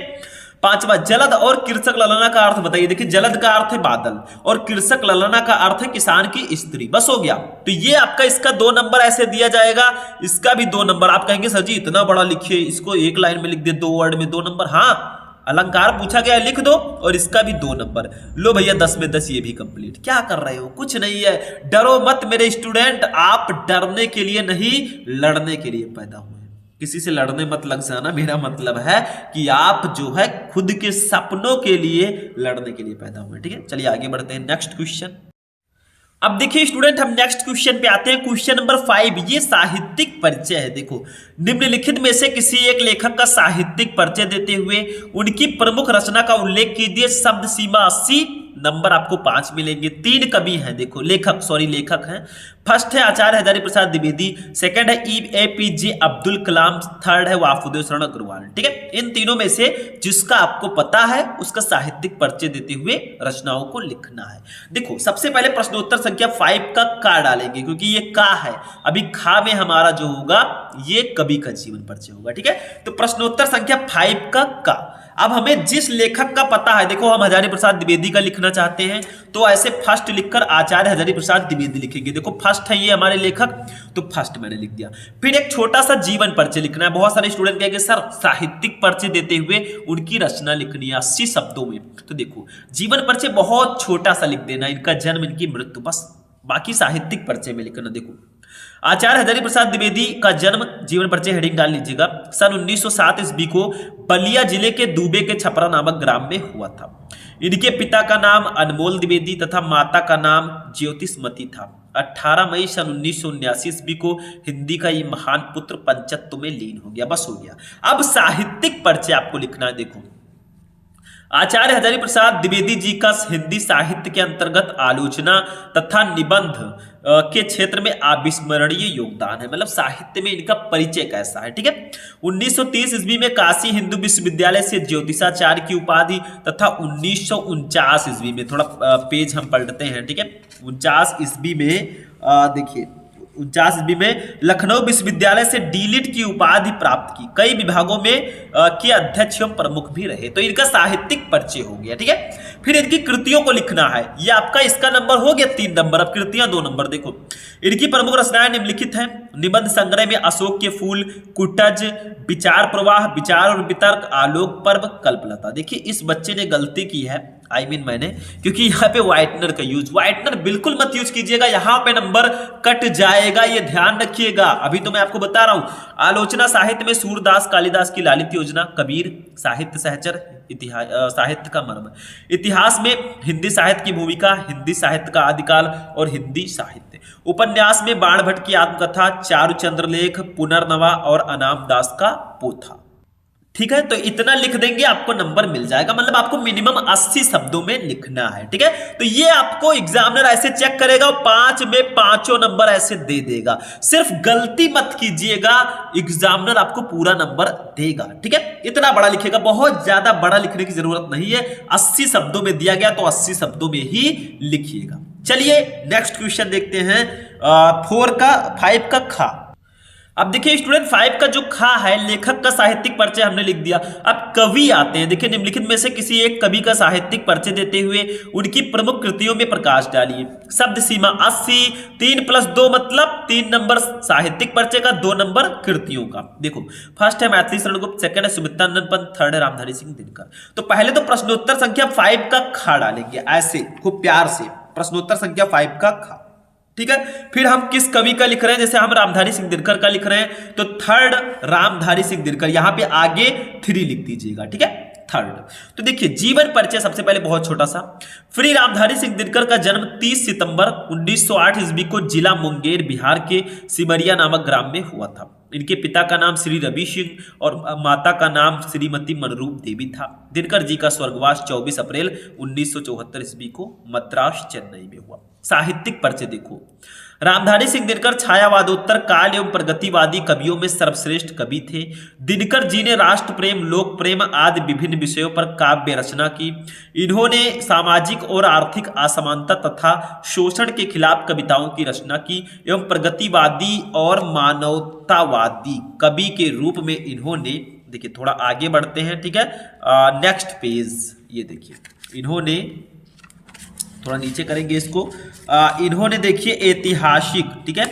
5वां, जलद और कृषक ललना का अर्थ बताइए। देखिए जलद का अर्थ है बादल और कृषक ललना का अर्थ है किसान की स्त्री। बस हो गया। तो ये आपका इसका 2 नंबर ऐसे दिया जाएगा, इसका भी 2 नंबर। आप कहेंगे सर जी इतना बड़ा लिखिए, इसको एक लाइन में लिख दे, 2 वर्ड में 2 नंबर। हाँ, अलंकार पूछा गया, लिख दो, और इसका भी 2 नंबर। लो भैया 10 में 10 ये भी कंप्लीट। क्या कर रहे हो? कुछ नहीं है, डरो मत मेरे स्टूडेंट, आप डरने के लिए नहीं लड़ने के लिए पैदा हुए। किसी से लड़ने मत लग जाना, मेरा मतलब है कि आप जो है खुद के सपनों के लिए लड़ने के लिए पैदा हुए, ठीक है। चलिए आगे बढ़ते हैं, नेक्स्ट क्वेश्चन। अब देखिए स्टूडेंट, हम नेक्स्ट क्वेश्चन पे आते हैं, क्वेश्चन नंबर 5। ये साहित्यिक परिचय है। देखो, निम्नलिखित में से किसी एक लेखक का साहित्यिक परिचय देते हुए उनकी प्रमुख रचना का उल्लेख कीजिए। शब्द सीमा 80 नंबर आपको 5 मिलेंगे। 3 कवि हैं, देखो लेखक हैं। फर्स्ट है आचार्य हजारी प्रसाद द्विवेदी, सेकंड है APJ अब्दुल कलाम, थर्ड है वासुदेव शरण अग्रवाल, ठीक है। इन तीनों में से जिसका आपको पता है उसका साहित्यिक परिचय देते हुए रचनाओं को लिखना है। देखो सबसे पहले प्रश्नोत्तर संख्या 5 का डालेंगे, क्योंकि ये का है। अभी खा में हमारा जो होगा ये कवि का जीवन परिचय होगा, ठीक है। तो प्रश्नोत्तर संख्या 5 का अब हमें जिस लेखक का पता है, देखो हम हजारी प्रसाद द्विवेदी का लिखना चाहते हैं तो ऐसे फर्स्ट लिखकर आचार्य हजारी प्रसाद द्विवेदी लिखेंगे। देखो फर्स्ट है ये हमारे लेखक, तो फर्स्ट मैंने लिख दिया। फिर एक छोटा सा जीवन परिचय लिखना है। बहुत सारे स्टूडेंट कहेंगे सर साहित्यिक परिचय देते हुए उनकी रचना लिखनी है 80 शब्दों में। तो देखो जीवन परिचय बहुत छोटा सा लिख देना, इनका जन्म, इनकी मृत्यु, बस। बाकी साहित्यिक परिचय में लिखना। देखो आचार्य हजारी प्रसाद द्विवेदी का जन्म, जीवन परिचय हेडिंग डाल लीजिएगा, सन 1907 ईस्वी को बलिया जिले के दूबे के छपरा नामक ग्राम में हुआ था। इनके पिता का नाम अनमोल द्विवेदी तथा माता का नाम ज्योतिषमती था। 18 मई सन 1979 ईस्वी को हिंदी का ये महान पुत्र पंचत्व में लीन हो गया। बस हो गया। अब साहित्यिक परिचय आपको लिखना है। देखो आचार्य हजारी प्रसाद द्विवेदी जी का हिंदी साहित्य के अंतर्गत आलोचना तथा निबंध के क्षेत्र में अविस्मरणीय योगदान है। मतलब साहित्य में इनका परिचय कैसा है, ठीक है। 1930 ईस्वी में काशी हिंदू विश्वविद्यालय से ज्योतिषाचार्य की उपाधि तथा 1949 ईस्वी में, थोड़ा पेज हम पलटते हैं, ठीक है। 49 ईस्वी में देखिए 49 ईस्वी में लखनऊ विश्वविद्यालय से डीलिट की उपाधि प्राप्त की। कई विभागों में के अध्यक्ष एवं प्रमुख भी रहे। तो इनका साहित्यिक परिचय हो गया, ठीक है। फिर इनकी कृतियों को लिखना है। ये आपका इसका नंबर हो गया 3 नंबर। अब कृतियां 2 नंबर। देखो इनकी प्रमुख रचनाएं निम्नलिखित हैं। निबंध संग्रह में अशोक के फूल, कुटज, विचार प्रवाह, विचार और वितर्क, आलोक पर्व, कल्पलता। देखिए इस बच्चे ने गलती की है, मैंने, क्योंकि यहाँ पे व्हाइटनर का यूज, व्हाइटनर बिल्कुल मत यूज कीजिएगा, यहाँ पे नंबर कट जाएगा, ये ध्यान रखिएगा। अभी तो मैं आपको बता रहा हूं। आलोचना साहित्य में सूरदास कालिदास की लालित योजना, कबीर, साहित्य सहचर, इतिहास, साहित्य का मर्म, इतिहास में हिंदी साहित्य की भूमिका, हिंदी साहित्य का आदिकाल और हिंदी साहित्य, उपन्यास में बाण भट्ट की आत्मकथा, चारुचंद्र लेख, पुनर्नवा और अनाम दास का पोथा, ठीक है, तो इतना लिख देंगे आपको नंबर मिल जाएगा। मतलब आपको मिनिमम 80 शब्दों में लिखना है। ठीक है, तो ये आपको एग्जामिनर ऐसे चेक करेगा और 5 में पांचों नंबर ऐसे दे देगा। सिर्फ गलती मत कीजिएगा, एग्जामिनर आपको पूरा नंबर देगा। ठीक है, इतना बड़ा लिखेगा, बहुत ज्यादा बड़ा लिखने की जरूरत नहीं है। 80 शब्दों में दिया गया तो 80 शब्दों में ही लिखिएगा। चलिए नेक्स्ट क्वेश्चन देखते हैं। 5 का खा। अब देखिए स्टूडेंट, 5 का जो खा है, लेखक का साहित्यिक परिचय हमने लिख दिया। अब कवि आते हैं। देखिए निम्नलिखित में से किसी एक कवि का साहित्यिक परिचय देते हुए उनकी प्रमुख कृतियों में प्रकाश डालिए। शब्द सीमा 80, 3 + 2 मतलब 3 नंबर साहित्यिक परिचय का, 2 नंबर कृतियों का। देखो फर्स्ट है मैथिली शरण गुप्त, सेकंड है सुमित्रानंद पंत, थर्ड है रामधारी सिंह दिनकर। तो पहले तो प्रश्नोत्तर संख्या 5 का खा डालेंगे, ऐसे खूब प्यार से प्रश्नोत्तर संख्या 5 का खा। ठीक है, फिर हम किस कवि का लिख रहे हैं, जैसे हम रामधारी सिंह दिनकर का लिख रहे हैं तो थर्ड रामधारी सिंह दिनकर, यहां पे आगे 3 लिख दीजिएगा। ठीक है, थर्ड। तो देखिए जीवन परिचय सबसे पहले बहुत छोटा सा। श्री रामधारी सिंह दिनकर का जन्म 30 सितंबर 1908 ईस्वी को जिला मुंगेर बिहार के सिमरिया नामक ग्राम में हुआ था। इनके पिता का नाम श्री रवि सिंह और माता का नाम श्रीमती मनरूप देवी था। दिनकर जी का स्वर्गवास 24 अप्रैल 1974 ईस्वी को मद्रास चेन्नई में हुआ। साहित्यिक परिचय देखो, रामधारी सिंह दिनकर छायावादोत्तर काल एवं प्रगतिवादी कवियों में सर्वश्रेष्ठ कवि थे। दिनकर जी ने राष्ट्र प्रेम, लोक प्रेम आदि विभिन्न विषयों पर काव्य रचना की। इन्होंने सामाजिक और आर्थिक असमानता तथा शोषण के खिलाफ कविताओं की रचना की एवं प्रगतिवादी और मानवतावादी कवि के रूप में इन्होंने, देखिए थोड़ा आगे बढ़ते हैं। ठीक है, नेक्स्ट पेज, ये देखिए इन्होंने, थोड़ा नीचे करेंगे इसको, इन्होंने देखिए ऐतिहासिक, ठीक है,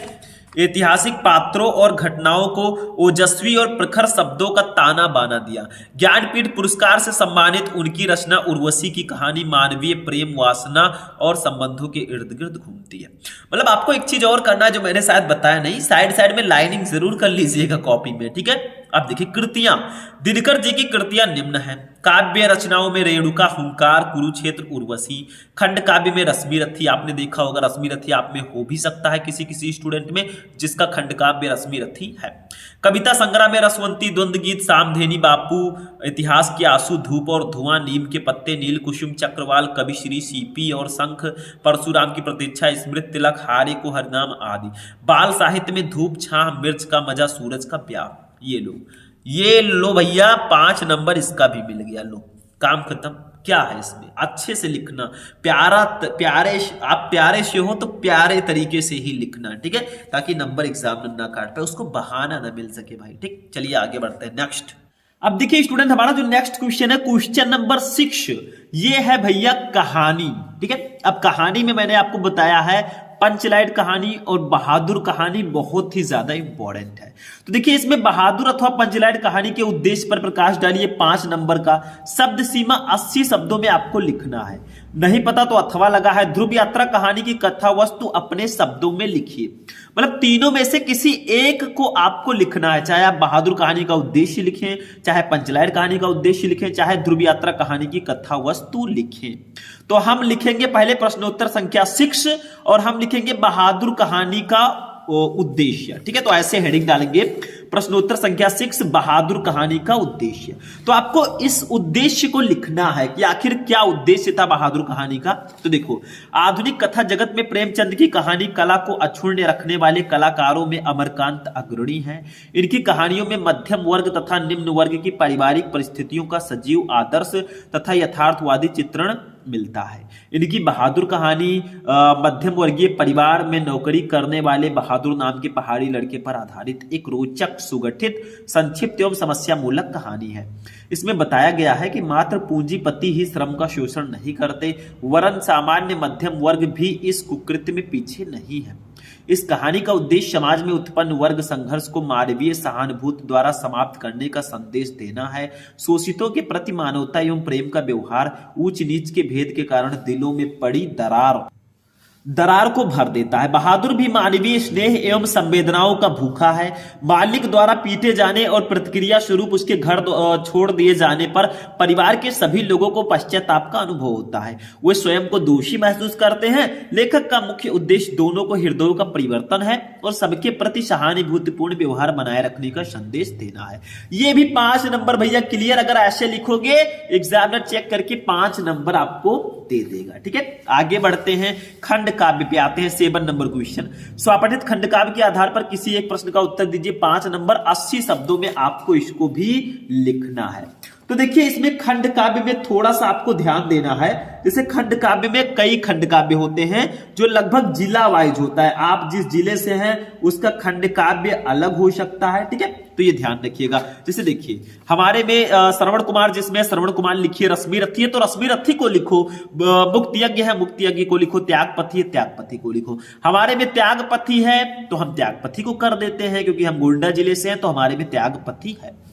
ऐतिहासिक पात्रों और घटनाओं को ओजस्वी और प्रखर शब्दों का ताना बाना दिया। ज्ञानपीठ पुरस्कार से सम्मानित उनकी रचना उर्वशी की कहानी मानवीय प्रेम, वासना और संबंधों के इर्द गिर्द घूमती है। मतलब आपको एक चीज और करना है जो मैंने शायद बताया नहीं, साइड में लाइनिंग जरूर कर लीजिएगा कॉपी में। ठीक है, अब देखिए कृतियां, दिनकर जी की कृतियां निम्न है। काव्य रचनाओं में रेणुका, हुंकार, कुरुक्षेत्र, उर्वशी। खंड काव्य में रश्मि रथी, आपने देखा होगा रश्मि रथी आप में हो भी सकता है किसी स्टूडेंट में जिसका खंड काव्य रश्मि रथी है। कविता संग्रह में रसवंती, द्वंद्व गीत, सामधेनी बापू, इतिहास के आंसू, धूप और धुआं, नीम के पत्ते, नील कुसुम, चक्रवाल, कविश्री, सीपी और शंख, परशुराम की प्रतीक्षा, स्मृत तिलक, हारे को हरनाम आदि। बाल साहित्य में धूप छाह, मिर्च का मजा, सूरज का प्यार। ये लो भैया 5 नंबर इसका भी मिल गया। लो काम खत्म। क्या है इसमें, अच्छे से लिखना, आप प्यारे से हो तो प्यारे तरीके से ही लिखना। ठीक है, ताकि नंबर एग्जाम ना काट पाए, उसको बहाना ना मिल सके भाई। ठीक, चलिए आगे बढ़ते हैं नेक्स्ट। अब देखिए स्टूडेंट, हमारा जो नेक्स्ट क्वेश्चन है क्वेश्चन नंबर 6, ये है भैया कहानी। ठीक है, अब कहानी में मैंने आपको बताया है पंचलाइट कहानी और बहादुर कहानी बहुत ही ज्यादा इंपॉर्टेंट है। तो देखिए इसमें बहादुर अथवा पंचलाइट कहानी के उद्देश्य पर प्रकाश डालिए 5 नंबर का। शब्द सीमा 80 शब्दों में आपको लिखना है। नहीं पता तो अथवा लगा है। ध्रुव यात्रा कहानी की कथा वस्तु अपने शब्दों में लिखिए। मतलब तीनों में से किसी एक को आपको लिखना है, चाहे आप बहादुर कहानी का उद्देश्य लिखें, चाहे पंचलाइट कहानी का उद्देश्य लिखें, चाहे ध्रुव यात्रा कहानी की कथा वस्तु लिखें। तो हम लिखेंगे पहले प्रश्नोत्तर संख्या 6 और हम लिखेंगे बहादुर कहानी का उद्देश्य। ठीक है, तो ऐसे हेडिंग डालेंगे प्रश्नोत्तर संख्या 6 बहादुर कहानी का उद्देश्य। तो आपको इस उद्देश्य को लिखना है कि आखिर क्या उद्देश्य था बहादुर कहानी का। तो देखो, आधुनिक कथा जगत में प्रेमचंद की कहानी कला को अक्षुण्ण रखने वाले कलाकारों में अमरकांत अग्रणी हैं। इनकी कहानियों में मध्यम वर्ग तथा निम्न वर्ग की पारिवारिक परिस्थितियों का सजीव आदर्श तथा यथार्थवादी चित्रण मिलता है। इनकी बहादुर कहानी मध्यम वर्गीय परिवार में नौकरी करने वाले बहादुर नाम के पहाड़ी लड़के पर आधारित एक रोचक, सुगठित, संक्षिप्त एवं समस्या मूलक कहानी है। इसमें बताया गया है कि मात्र पूंजीपति ही श्रम का शोषण नहीं करते, वरन सामान्य मध्यम वर्ग भी इस कुकृत्य में पीछे नहीं है। इस कहानी का उद्देश्य समाज में उत्पन्न वर्ग संघर्ष को मानवीय सहानुभूति द्वारा समाप्त करने का संदेश देना है। शोषितों के प्रति मानवता एवं प्रेम का व्यवहार, ऊंच नीच के भेद के कारण दिलों में पड़ी दरार दरार को भर देता है। बहादुर भी मानवीय स्नेह एवं संवेदनाओं का भूखा है। मालिक द्वारा पीटे जाने और प्रतिक्रिया स्वरूप उसके घर छोड़ दिए जाने पर परिवार के सभी लोगों को पश्चाताप का अनुभव होता है। वे स्वयं को दोषी महसूस करते हैं। लेखक का मुख्य उद्देश्य दोनों को हृदयों का परिवर्तन है और सबके प्रति सहानुभूतिपूर्ण व्यवहार बनाए रखने का संदेश देना है। ये भी 5 नंबर भैया क्लियर, अगर ऐसे लिखोगे एग्जामिनर चेक करके 5 नंबर आपको दे देगा। ठीक है, आगे बढ़ते हैं, खंड काव्य पे आते हैं। 7 नंबर क्वेश्चन, स्वपठित खंड काव्य के आधार पर किसी एक प्रश्न का उत्तर दीजिए। 5 नंबर 80 शब्दों में आपको इसको भी लिखना है। तो देखिए इसमें खंड काव्य में थोड़ा सा आपको ध्यान देना है। जैसे खंड काव्य में कई खंड काव्य होते हैं जो लगभग जिला वाइज होता है। आप जिस जिले से हैं उसका खंड काव्य अलग हो सकता है। ठीक है, तो ये ध्यान रखिएगा। जैसे देखिए हमारे में श्रवण कुमार, जिसमें श्रवण कुमार लिखिए। रश्मि रथी है तो रश्मि रथी को लिखो। मुक्ति यज्ञ है, मुक्ति यज्ञ को लिखो। त्यागपथी है, त्यागपथी को लिखो। हमारे में त्यागपथी है तो हम त्यागपथी को कर देते हैं, क्योंकि हम गोंडा जिले से हैं तो हमारे में त्यागपथी है।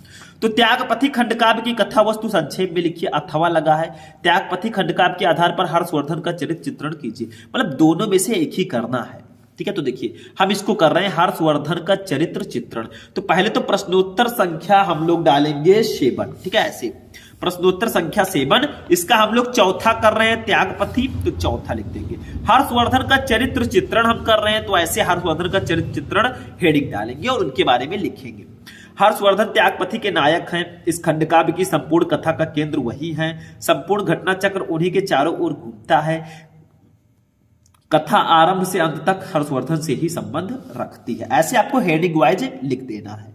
तो त्यागपथी खंड काव्य की कथा वस्तु संक्षेप में लिखिए। अथवा लगा है। त्यागपथी खंड काव्य के आधार पर हर्षवर्धन का चरित्र चित्रण कीजिए। मतलब दोनों में से एक ही करना है। ठीक है, तो देखिए हम इसको कर रहे हैं हर्षवर्धन का चरित्र चित्रण। तो पहले तो प्रश्नोत्तर संख्या हम लोग डालेंगे 7। ठीक है, ऐसे प्रश्नोत्तर संख्या 7, इसका हम लोग चौथा कर रहे हैं त्यागपथी, तो चौथा लिख देंगे। हर्षवर्धन का चरित्र चित्रण हम कर रहे हैं तो ऐसे हर्षवर्धन का चरित्र चित्रण हेडिंग डालेंगे और उनके बारे में लिखेंगे। हर्षवर्धन त्यागपथी के नायक हैं। इस खंड काव्य की संपूर्ण कथा का केंद्र वही है। संपूर्ण घटना चक्र उन्हीं के चारों ओर घूमता है। कथा आरंभ से अंत तक हर्षवर्धन से ही संबंध रखती है। ऐसे आपको हेडिंग वाइज लिख देना है।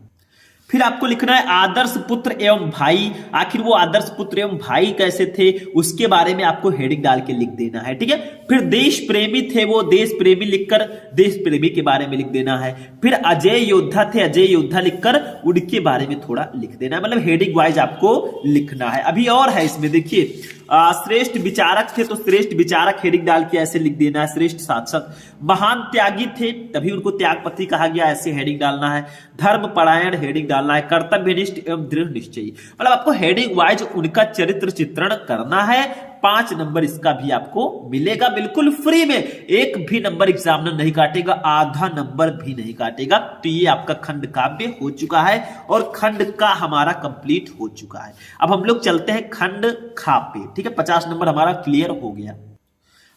फिर आपको लिखना है आदर्श पुत्र एवं भाई। आखिर वो आदर्श पुत्र एवं भाई कैसे थे उसके बारे में आपको हेडिंग डाल के लिख देना है। ठीक है, फिर देश प्रेमी थे वो, देश प्रेमी लिखकर देश प्रेमी के बारे में लिख देना है। फिर अजय योद्धा थे, अजय योद्धा लिखकर उनके बारे में थोड़ा लिख देना है। मतलब हेडिंग वाइज आपको लिखना है। अभी और है इसमें, देखिए श्रेष्ठ विचारक थे तो श्रेष्ठ विचारक हेडिंग डाल के ऐसे लिख देना है। श्रेष्ठ शासक, महान त्यागी थे तभी उनको त्यागपति कहा गया, ऐसे हेडिंग डालना है। धर्म परायण हेडिंग डालना है। कर्तव्यनिष्ठ एवं दृढ़ निश्चयी, मतलब आपको हेडिंग वाइज उनका चरित्र चित्रण करना है। 5 नंबर इसका भी आपको मिलेगा बिल्कुल फ्री में। एक भी नंबर एग्जामिनर नहीं काटेगा, आधा नंबर भी नहीं काटेगा। तो ये आपका खंड काव्य हो चुका है और खंड का हमारा कंप्लीट हो चुका है। अब हम लोग चलते हैं खंड खा पे। ठीक है, 50 नंबर हमारा क्लियर हो गया।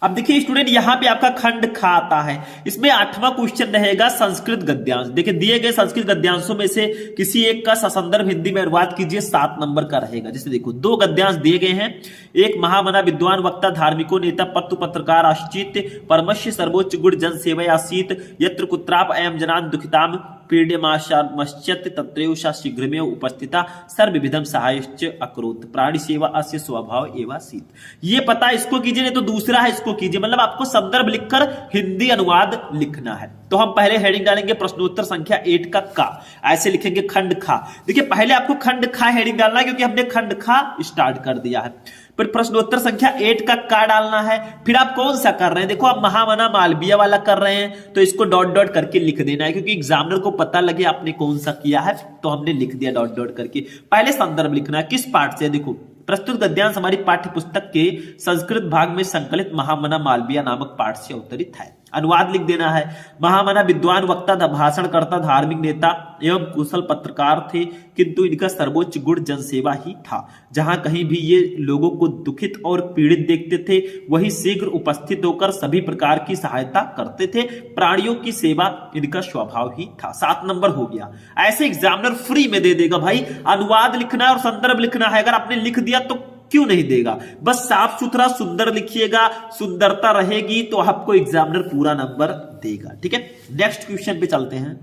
अब देखिए स्टूडेंट, यहां पे आपका खंड खा आता है। इसमें 8वां क्वेश्चन रहेगा संस्कृत गद्यांश। देखिए दिए गए संस्कृत गद्यांशों में से किसी एक का ससंदर्भ हिंदी में अनुवाद कीजिए। 7 नंबर का रहेगा। जैसे देखो 2 गद्यांश दिए गए हैं। एक महामना विद्वान वक्ता धार्मिको नेता पत्तु पत्रकार आश्चित परमश्य सर्वोच्च गुण जन सेवया आसीत यत्र कुत्राप अयम जनान दुखिताम पीड्यमाश्चत तत्रैव सा शीघ्रमेव उपस्थिता सर्वविधम सहायश्च अकरोत् प्राणी सेवा अस्य स्वभाव एवासीत। ये पता इसको कीजिए, नहीं तो दूसरा है इसको कीजिए। मतलब आपको संदर्भ लिखकर हिंदी अनुवाद लिखना है। तो हम पहले हेडिंग डालेंगे प्रश्नोत्तर संख्या 8 का ऐसे लिखेंगे खंड खा। देखिए पहले आपको खंड खा हेडिंग डालना है क्योंकि हमने खंड खा स्टार्ट कर दिया है। फिर प्रश्नोत्तर संख्या 8 का डालना है। फिर आप कौन सा कर रहे हैं, देखो आप महामना मालवीय वाला कर रहे हैं तो इसको डॉट डॉट करके लिख देना है, क्योंकि एग्जामिनर को पता लगे आपने कौन सा किया है तो हमने लिख दिया डॉट डॉट करके। पहले संदर्भ लिखना है किस पाठ से, देखो प्रस्तुत गद्यांश हमारी पाठ्य पुस्तक के संस्कृत भाग में संकलित महामना मालवीय नामक पाठ से अवतरित है। अनुवाद लिख देना है। महामना विद्वान वक्ता भाषणकर्ता धार्मिक नेता एवं कुशल पत्रकार थे, किंतु इनका सर्वोच्च गुण जनसेवा ही था। जहां कहीं भी ये लोगों को दुखित और पीड़ित देखते थे वहीं शीघ्र उपस्थित होकर सभी प्रकार की सहायता करते थे। प्राणियों की सेवा इनका स्वभाव ही था। 7 नंबर हो गया। ऐसे एग्जामिनर फ्री में दे देगा भाई। अनुवाद लिखना है और संदर्भ लिखना है। अगर आपने लिख दिया तो क्यों नहीं देगा, बस साफ सुथरा सुंदर लिखिएगा, सुंदरता रहेगी तो आपको एग्जामिनर पूरा नंबर देगा। ठीक है, नेक्स्ट क्वेश्चन पे चलते हैं।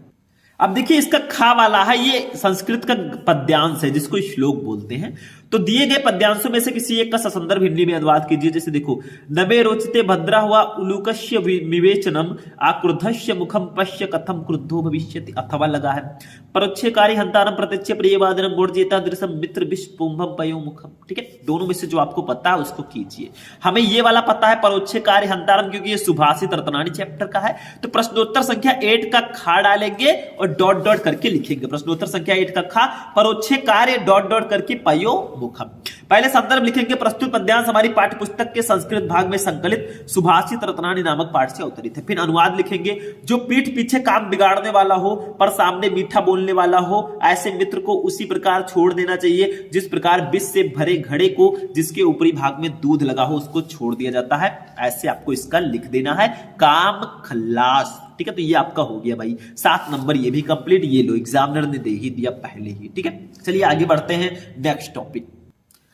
अब देखिए इसका खा वाला है, ये संस्कृत का पद्यांश है जिसको श्लोक बोलते हैं। तो दिए गए पद्यांशों में से किसी एक का ससंदर्भ हिंदी में अनुवाद कीजिए। जैसे देखो नवे रोचते भद्रा हुआ उलूकस्य विवेचनम आक्रुद्धस्य मुखम पश्य कथम क्रुद्धो भविष्यति। अथवा लगा है परोक्षकारी हंतारम प्रत्यक्ष प्रियवादनम गोर्जेता दृश्यम मित्र विष्पुंभम पयो मुखम। ठीक है, दोनों में से जो आपको पता है उसको कीजिए। हमें ये वाला पता है परोक्षकारी हंतारम, क्योंकि ये सुभाषित रत्नानी चैप्टर का है। तो प्रश्नोत्तर संख्या 8 का खा डालेंगे और डॉट डॉट करके लिखेंगे। प्रश्नोत्तर संख्या 8 का खा परोक्षकारी डॉट डॉट करके पयो मुखम। पहले संदर्भ लिखेंगे, प्रस्तुत पद्यांश हमारी पाठ्य पुस्तक के संस्कृत भाग में संकलित सुभाषित रत्नानी नामक पाठ से अवतरित है। फिर अनुवाद लिखेंगे, जो पीठ पीछे काम बिगाड़ने वाला हो पर सामने मीठा बोलने वाला हो, ऐसे मित्र को उसी प्रकार छोड़ देना चाहिए जिस प्रकार विष से भरे घड़े को जिसके ऊपरी भाग में दूध लगा हो उसको छोड़ दिया जाता है। ऐसे आपको इसका लिख देना है, काम खल्लास। ठीक है, तो ये आपका हो गया भाई 7 नंबर, ये भी कंप्लीट। ये लो, एग्जामिनर ने दे ही दिया पहले ही। ठीक है, चलिए आगे बढ़ते हैं नेक्स्ट टॉपिक।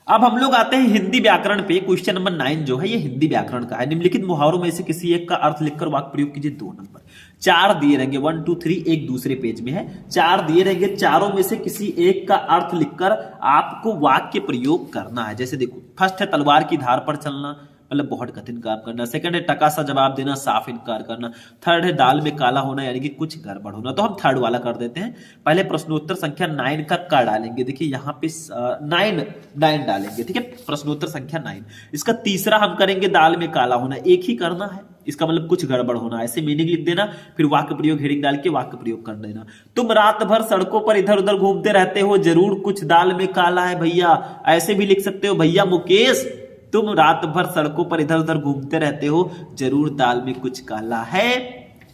अब हम लोग आते हैं हिंदी व्याकरण पे। क्वेश्चन नंबर 9 जो है ये हिंदी व्याकरण का है। निम्नलिखित मुहावरों में से किसी एक का अर्थ लिखकर वाक्य प्रयोग कीजिए। 2 नंबर। 4 दिए रहेंगे, 1 2 3, एक दूसरे पेज में है। 4 दिए रहेंगे, चारों में से किसी एक का अर्थ लिखकर आपको वाक्य प्रयोग करना है। जैसे देखो, फर्स्ट है तलवार की धार पर चलना, मतलब बहुत कठिन काम करना। सेकंड है टका सा जवाब देना, साफ इनकार करना। थर्ड है दाल में काला होना, यानी कि कुछ गड़बड़ होना। तो हम थर्ड वाला कर देते हैं। पहले प्रश्नोत्तर संख्या 9 का डालेंगे। देखिए यहाँ पे 9 डालेंगे। ठीक है, प्रश्नोत्तर संख्या 9। इसका तीसरा हम करेंगे दाल में काला होना, एक ही करना है, इसका मतलब कुछ गड़बड़ होना, ऐसे मीनिंग लिख देना। फिर वाक्य प्रयोग हेडिंग डाल के वाक्य प्रयोग कर देना। तुम रात भर सड़कों पर इधर उधर घूमते रहते हो, जरूर कुछ दाल में काला है भैया। ऐसे भी लिख सकते हो, भैया मुकेश तुम रात भर सड़कों पर इधर उधर घूमते रहते हो, जरूर दाल में कुछ काला है।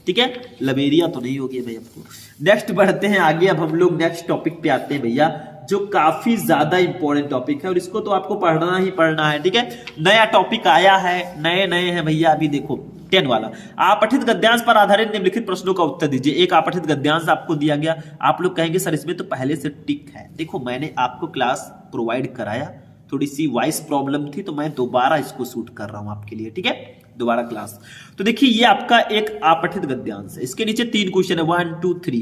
ठीक है, लबेरिया तो नहीं होगी भैया आपको। नेक्स्ट बढ़ते हैं आगे। अब हम लोग नेक्स्ट टॉपिक पे आते हैं भैया, जो काफी ज्यादा इंपॉर्टेंट टॉपिक है और इसको तो आपको पढ़ना ही पढ़ना है। ठीक है, नया टॉपिक आया है, नए हैं भैया। अभी देखो 10 वाला, आपठित गद्यांश पर आधारित निम्नलिखित प्रश्नों का उत्तर दीजिए। एक आपठित गद्यांश आपको दिया गया, आप लोग कहेंगे सर इसमें तो पहले से टिक है। देखो मैंने आपको क्लास प्रोवाइड कराया, थोड़ी सी वॉइस प्रॉब्लम थी तो मैं दोबारा इसको शूट कर रहा हूं आपके लिए। ठीक है, दोबारा क्लास। तो देखिए ये आपका एक आपठित गद्यांश है। इसके नीचे 3 क्वेश्चन है, 1 2 3।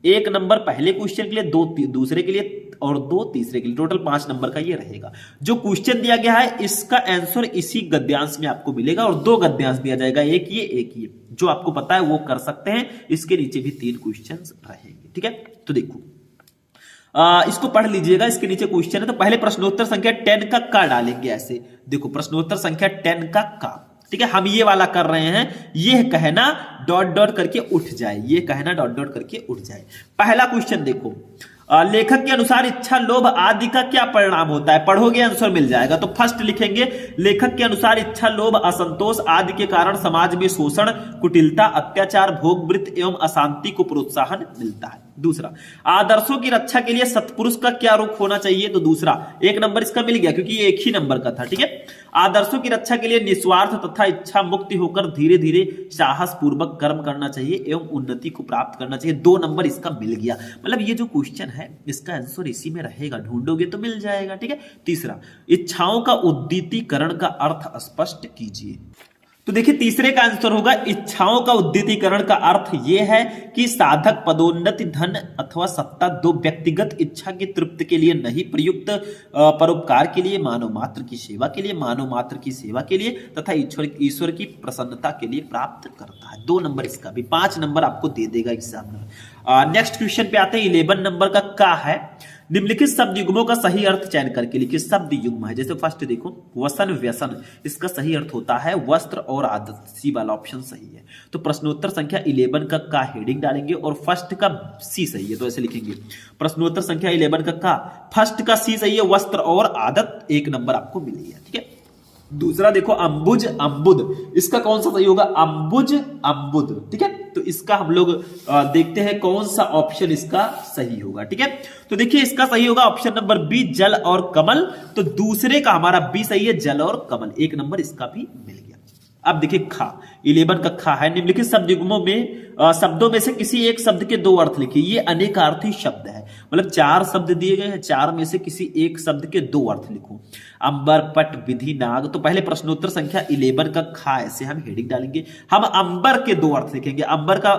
1 नंबर पहले क्वेश्चन के लिए, 2 दूसरे के लिए और 2 तीसरे के लिए। टोटल 5 नंबर का ये रहेगा। जो क्वेश्चन दिया गया है इसका आंसर इसी गद्यांश में आपको मिलेगा और 2 गद्यांश दिया जाएगा, एक ये। जो आपको पता है वो कर सकते हैं। इसके नीचे भी 3 क्वेश्चन रहेंगे। ठीक है, तो देखो इसको पढ़ लीजिएगा। इसके नीचे क्वेश्चन है, तो पहले प्रश्नोत्तर संख्या 10 का डालेंगे ऐसे। देखो प्रश्नोत्तर संख्या 10 का। ठीक है, हम ये वाला कर रहे हैं, ये कहना डॉट डॉट करके उठ जाए, ये कहना डॉट डॉट करके उठ जाए। पहला क्वेश्चन देखो, लेखक के अनुसार इच्छा लोभ आदि का क्या परिणाम होता है? पढ़ोगे आंसर मिल जाएगा। तो फर्स्ट लिखेंगे, लेखक के अनुसार इच्छा लोभ असंतोष आदि के कारण समाज में शोषण, कुटिलता, अत्याचार, भोगवृत्ति एवं अशांति को प्रोत्साहन मिलता है। दूसरा, आदर्शों की रक्षा के लिए सत्पुरुष का क्या रुख होना चाहिए? तो दूसरा 1 नंबर इसका मिल गया क्योंकि ये एक ही नंबर का था। ठीक है, आदर्शों की रक्षा के लिए निस्वार्थ तथा इच्छा मुक्ति होकर धीरे धीरे साहस पूर्वक कर्म करना चाहिए एवं उन्नति को प्राप्त करना चाहिए। 2 नंबर इसका मिल गया। मतलब ये जो क्वेश्चन है इसका आंसर इसी में रहेगा, ढूंढोगे तो मिल जाएगा। ठीक है, तीसरा, इच्छाओं का उद्दीतीकरण का अर्थ स्पष्ट कीजिए। तो देखिए तीसरे का आंसर होगा, इच्छाओं का उद्दीतीकरण का अर्थ यह है कि साधक पदोन्नति, धन अथवा सत्ता 2 व्यक्तिगत इच्छा की तृप्ति के लिए नहीं, प्रयुक्त परोपकार के लिए, मानव मात्र की सेवा के लिए, मानव मात्र की सेवा के लिए तथा ईश्वर की प्रसन्नता के लिए प्राप्त करता है। 2 नंबर इसका भी। 5 नंबर आपको दे देगा एग्जामिनर। नेक्स्ट क्वेश्चन पे आते हैं। 11 नंबर का है, निम्नलिखित शब्द युग्मों का सही अर्थ चयन करके लिखिए। शब्द युग्म है, जैसे फर्स्ट देखो वसन व्यसन, इसका सही अर्थ होता है वस्त्र और आदत। सी वाला ऑप्शन सही है। तो प्रश्नोत्तर संख्या 11 का हेडिंग डालेंगे और फर्स्ट का सी सही है, तो ऐसे लिखेंगे प्रश्नोत्तर संख्या 11 का फर्स्ट का सी सही है, वस्त्र और आदत 1 नंबर आपको मिली है। ठीक है, दूसरा देखो अंबुज अंबुद, इसका कौन सा सही होगा? अंबुज अंबुद। ठीक है, तो इसका हम लोग देखते हैं कौन सा ऑप्शन इसका सही होगा। ठीक है, तो देखिए इसका सही होगा ऑप्शन नंबर बी, जल और कमल। तो दूसरे का हमारा बी सही है, जल और कमल। 1 नंबर इसका भी मिल गया। अब देखिए खा, 11 का खा है, निम्नलिखित शब्द युग्मों में शब्दों में से किसी एक शब्द के 2 अर्थ लिखिए। ये अनेकार्थी शब्द है, मतलब 4 शब्द दिए गए हैं, 4 में से किसी एक शब्द के 2 अर्थ लिखो। अंबर, पट, विधि, नाग। तो पहले प्रश्नोत्तर संख्या 11 का खा, ऐसे हम हेडिंग डालेंगे। हम अंबर के 2 अर्थ लिखेंगे। अंबर का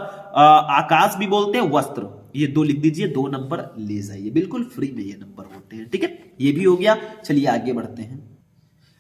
आकाश भी बोलते हैं, वस्त्र, ये 2 लिख दीजिए। 2 नंबर ले जाइए, बिल्कुल फ्री में ये नंबर होते हैं। ठीक है, ये भी हो गया। चलिए आगे बढ़ते हैं।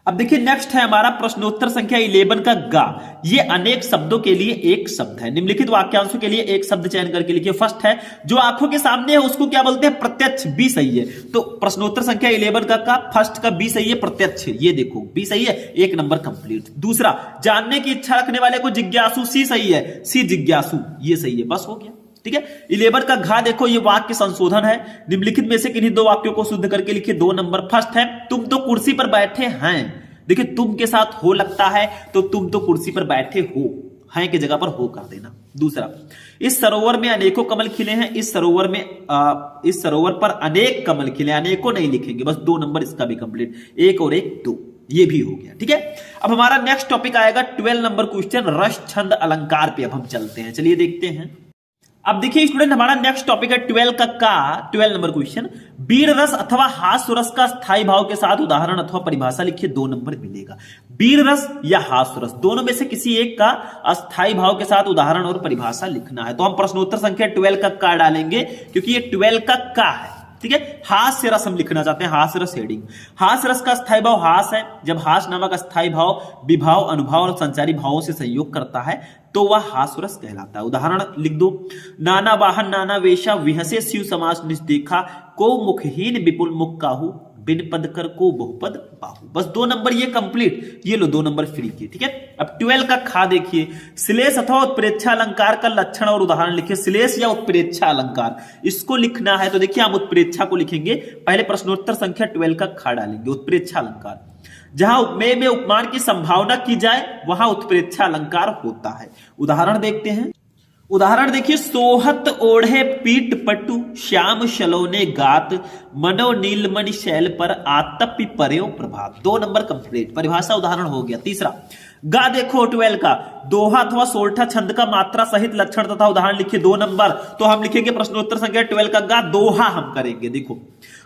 अब देखिए नेक्स्ट है हमारा प्रश्नोत्तर संख्या 11 का गा। ये अनेक शब्दों के लिए एक शब्द है। निम्नलिखित वाक्यांशों के लिए एक शब्द चयन करके लिखिए। फर्स्ट है, जो आंखों के सामने है उसको क्या बोलते हैं? प्रत्यक्ष। बी सही है। तो प्रश्नोत्तर संख्या 11 का फर्स्ट का बी सही है, प्रत्यक्ष। ये देखो बी सही है, 1 नंबर कंप्लीट। दूसरा, जानने की इच्छा रखने वाले को जिज्ञासु, सी सही है। सी जिज्ञासु, ये सही है, बस हो गया। ठीक है। 11 का घा देखो, ये वाक्य संशोधन है। निम्नलिखित में से किन्हीं दो वाक्यों को शुद्ध करके लिखिए। 2 नंबर फर्स्ट है, तुम तो कुर्सी पर बैठे हैं। देखिए तुम के साथ हो लगता है तो तुम तो कुर्सी पर बैठे हो, हैं की जगह पर हो कर देना। दूसरा, इस सरोवर में अनेकों कमल खिले हैं। इस सरोवर पर अनेक कमल खिले, अनेकों नहीं लिखेंगे, बस 2 नंबर इसका भी कंप्लीट, 1 और 1 2, ये भी हो गया। ठीक है, अब हमारा नेक्स्ट टॉपिक आएगा 12 नंबर क्वेश्चन, रस छंद अलंकार पे अब हम चलते हैं। चलिए देखते हैं। अब देखिए स्टूडेंट, हमारा नेक्स्ट टॉपिक है 12 नंबर क्वेश्चन, वीर रस अथवा हास्य रस का स्थायी भाव के साथ उदाहरण अथवा परिभाषा लिखिए। 2 नंबर मिलेगा। वीर रस या हास्य रस, दोनों में से किसी एक का अस्थायी भाव के साथ उदाहरण और परिभाषा लिखना है। तो हम प्रश्नोत्तर संख्या 12 का डालेंगे, क्योंकि ये 12 का है। ठीक है, हास्य रस हम लिखना चाहते हैं, हास्य रस हेडिंग। हास्य रस का स्थायी भाव हास है। जब हास नामक स्थायी भाव विभाव, अनुभाव और संचारी भावों से संयोग करता है तो वह हास्य रस कहलाता है। उदाहरण लिख दो, नाना वाहन नाना वेशा, विहसे शिव समास निस्देखा, को मुखहीन विपुल मुख काहू, बिन पद कर को बहुपद बाहु। बस 2 नंबर ये कंप्लीट, ये लो 2 नंबर फ्री के। ठीक है, अब 12 का खा देखिए, श्लेष अथवा उत्प्रेक्षा अलंकार का लक्षण और उदाहरण लिखिए। श्लेष या उत्प्रेक्षा अलंकार, इसको लिखना है तो देखिए हम उत्प्रेक्षा को लिखेंगे। पहले प्रश्नोत्तर संख्या 12 का खा डालेंगे। उत्प्रेक्षा अलंकार, जहां उपमेय में उपमान की संभावना की जाए वहां उत्प्रेक्षा अलंकार होता है। उदाहरण देखते हैं। उदाहरण देखिए, सोहत ओढ़े पीठ पटु, श्याम शलोने गात, मनो नीलमणि शैल पर आतपि पर्यो प्रभात। 2 नंबर कंप्लीट, परिभाषा उदाहरण हो गया। तीसरा, गा देखो 12 का, दोहा अथवा सोरठा छंद का मात्रा सहित लक्षण तथा उदाहरण लिखिए। 2 नंबर, तो हम लिखेंगे प्रश्नोत्तर संख्या 12 का गा दोहा हम करेंगे। देखो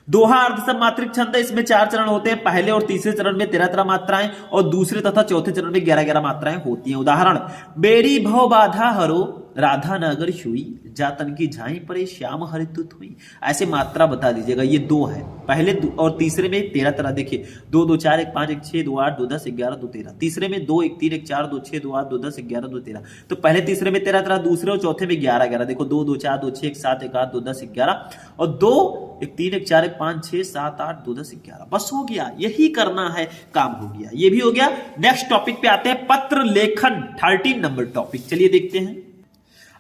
दोहा अर्धसम मात्रिक छंद है, इसमें 4 चरण होते हैं। पहले और तीसरे चरण में 13 मात्राएं और दूसरे तथा चौथे चरण में 11 मात्राएं होती हैं। उदाहरण, बेरी भव बाधा हरो, राधा नगर छुई, जातन की झाई परे श्याम हरितुत हुई। ऐसे मात्रा बता दीजिएगा। ये 2 है, पहले और तीसरे में 13 तरह। देखिए 2 2 4 1 5 1 6 2 8 2 10 11 2 13। तीसरे में 2 1 3 1 4 2 6 2 8 2 10 11 2 13। तो पहले तीसरे में 13 तरह, दूसरे और चौथे में 11 देखो 2 2 4 2 6 1 7 1 8 2 10 11 और 2 1 3 1 4 1 5 6 7 8 2 10 11। बस हो गया, यही करना है, काम हो गया, ये भी हो गया। नेक्स्ट टॉपिक पे आते हैं, पत्र लेखन, 13 नंबर टॉपिक। चलिए देखते हैं।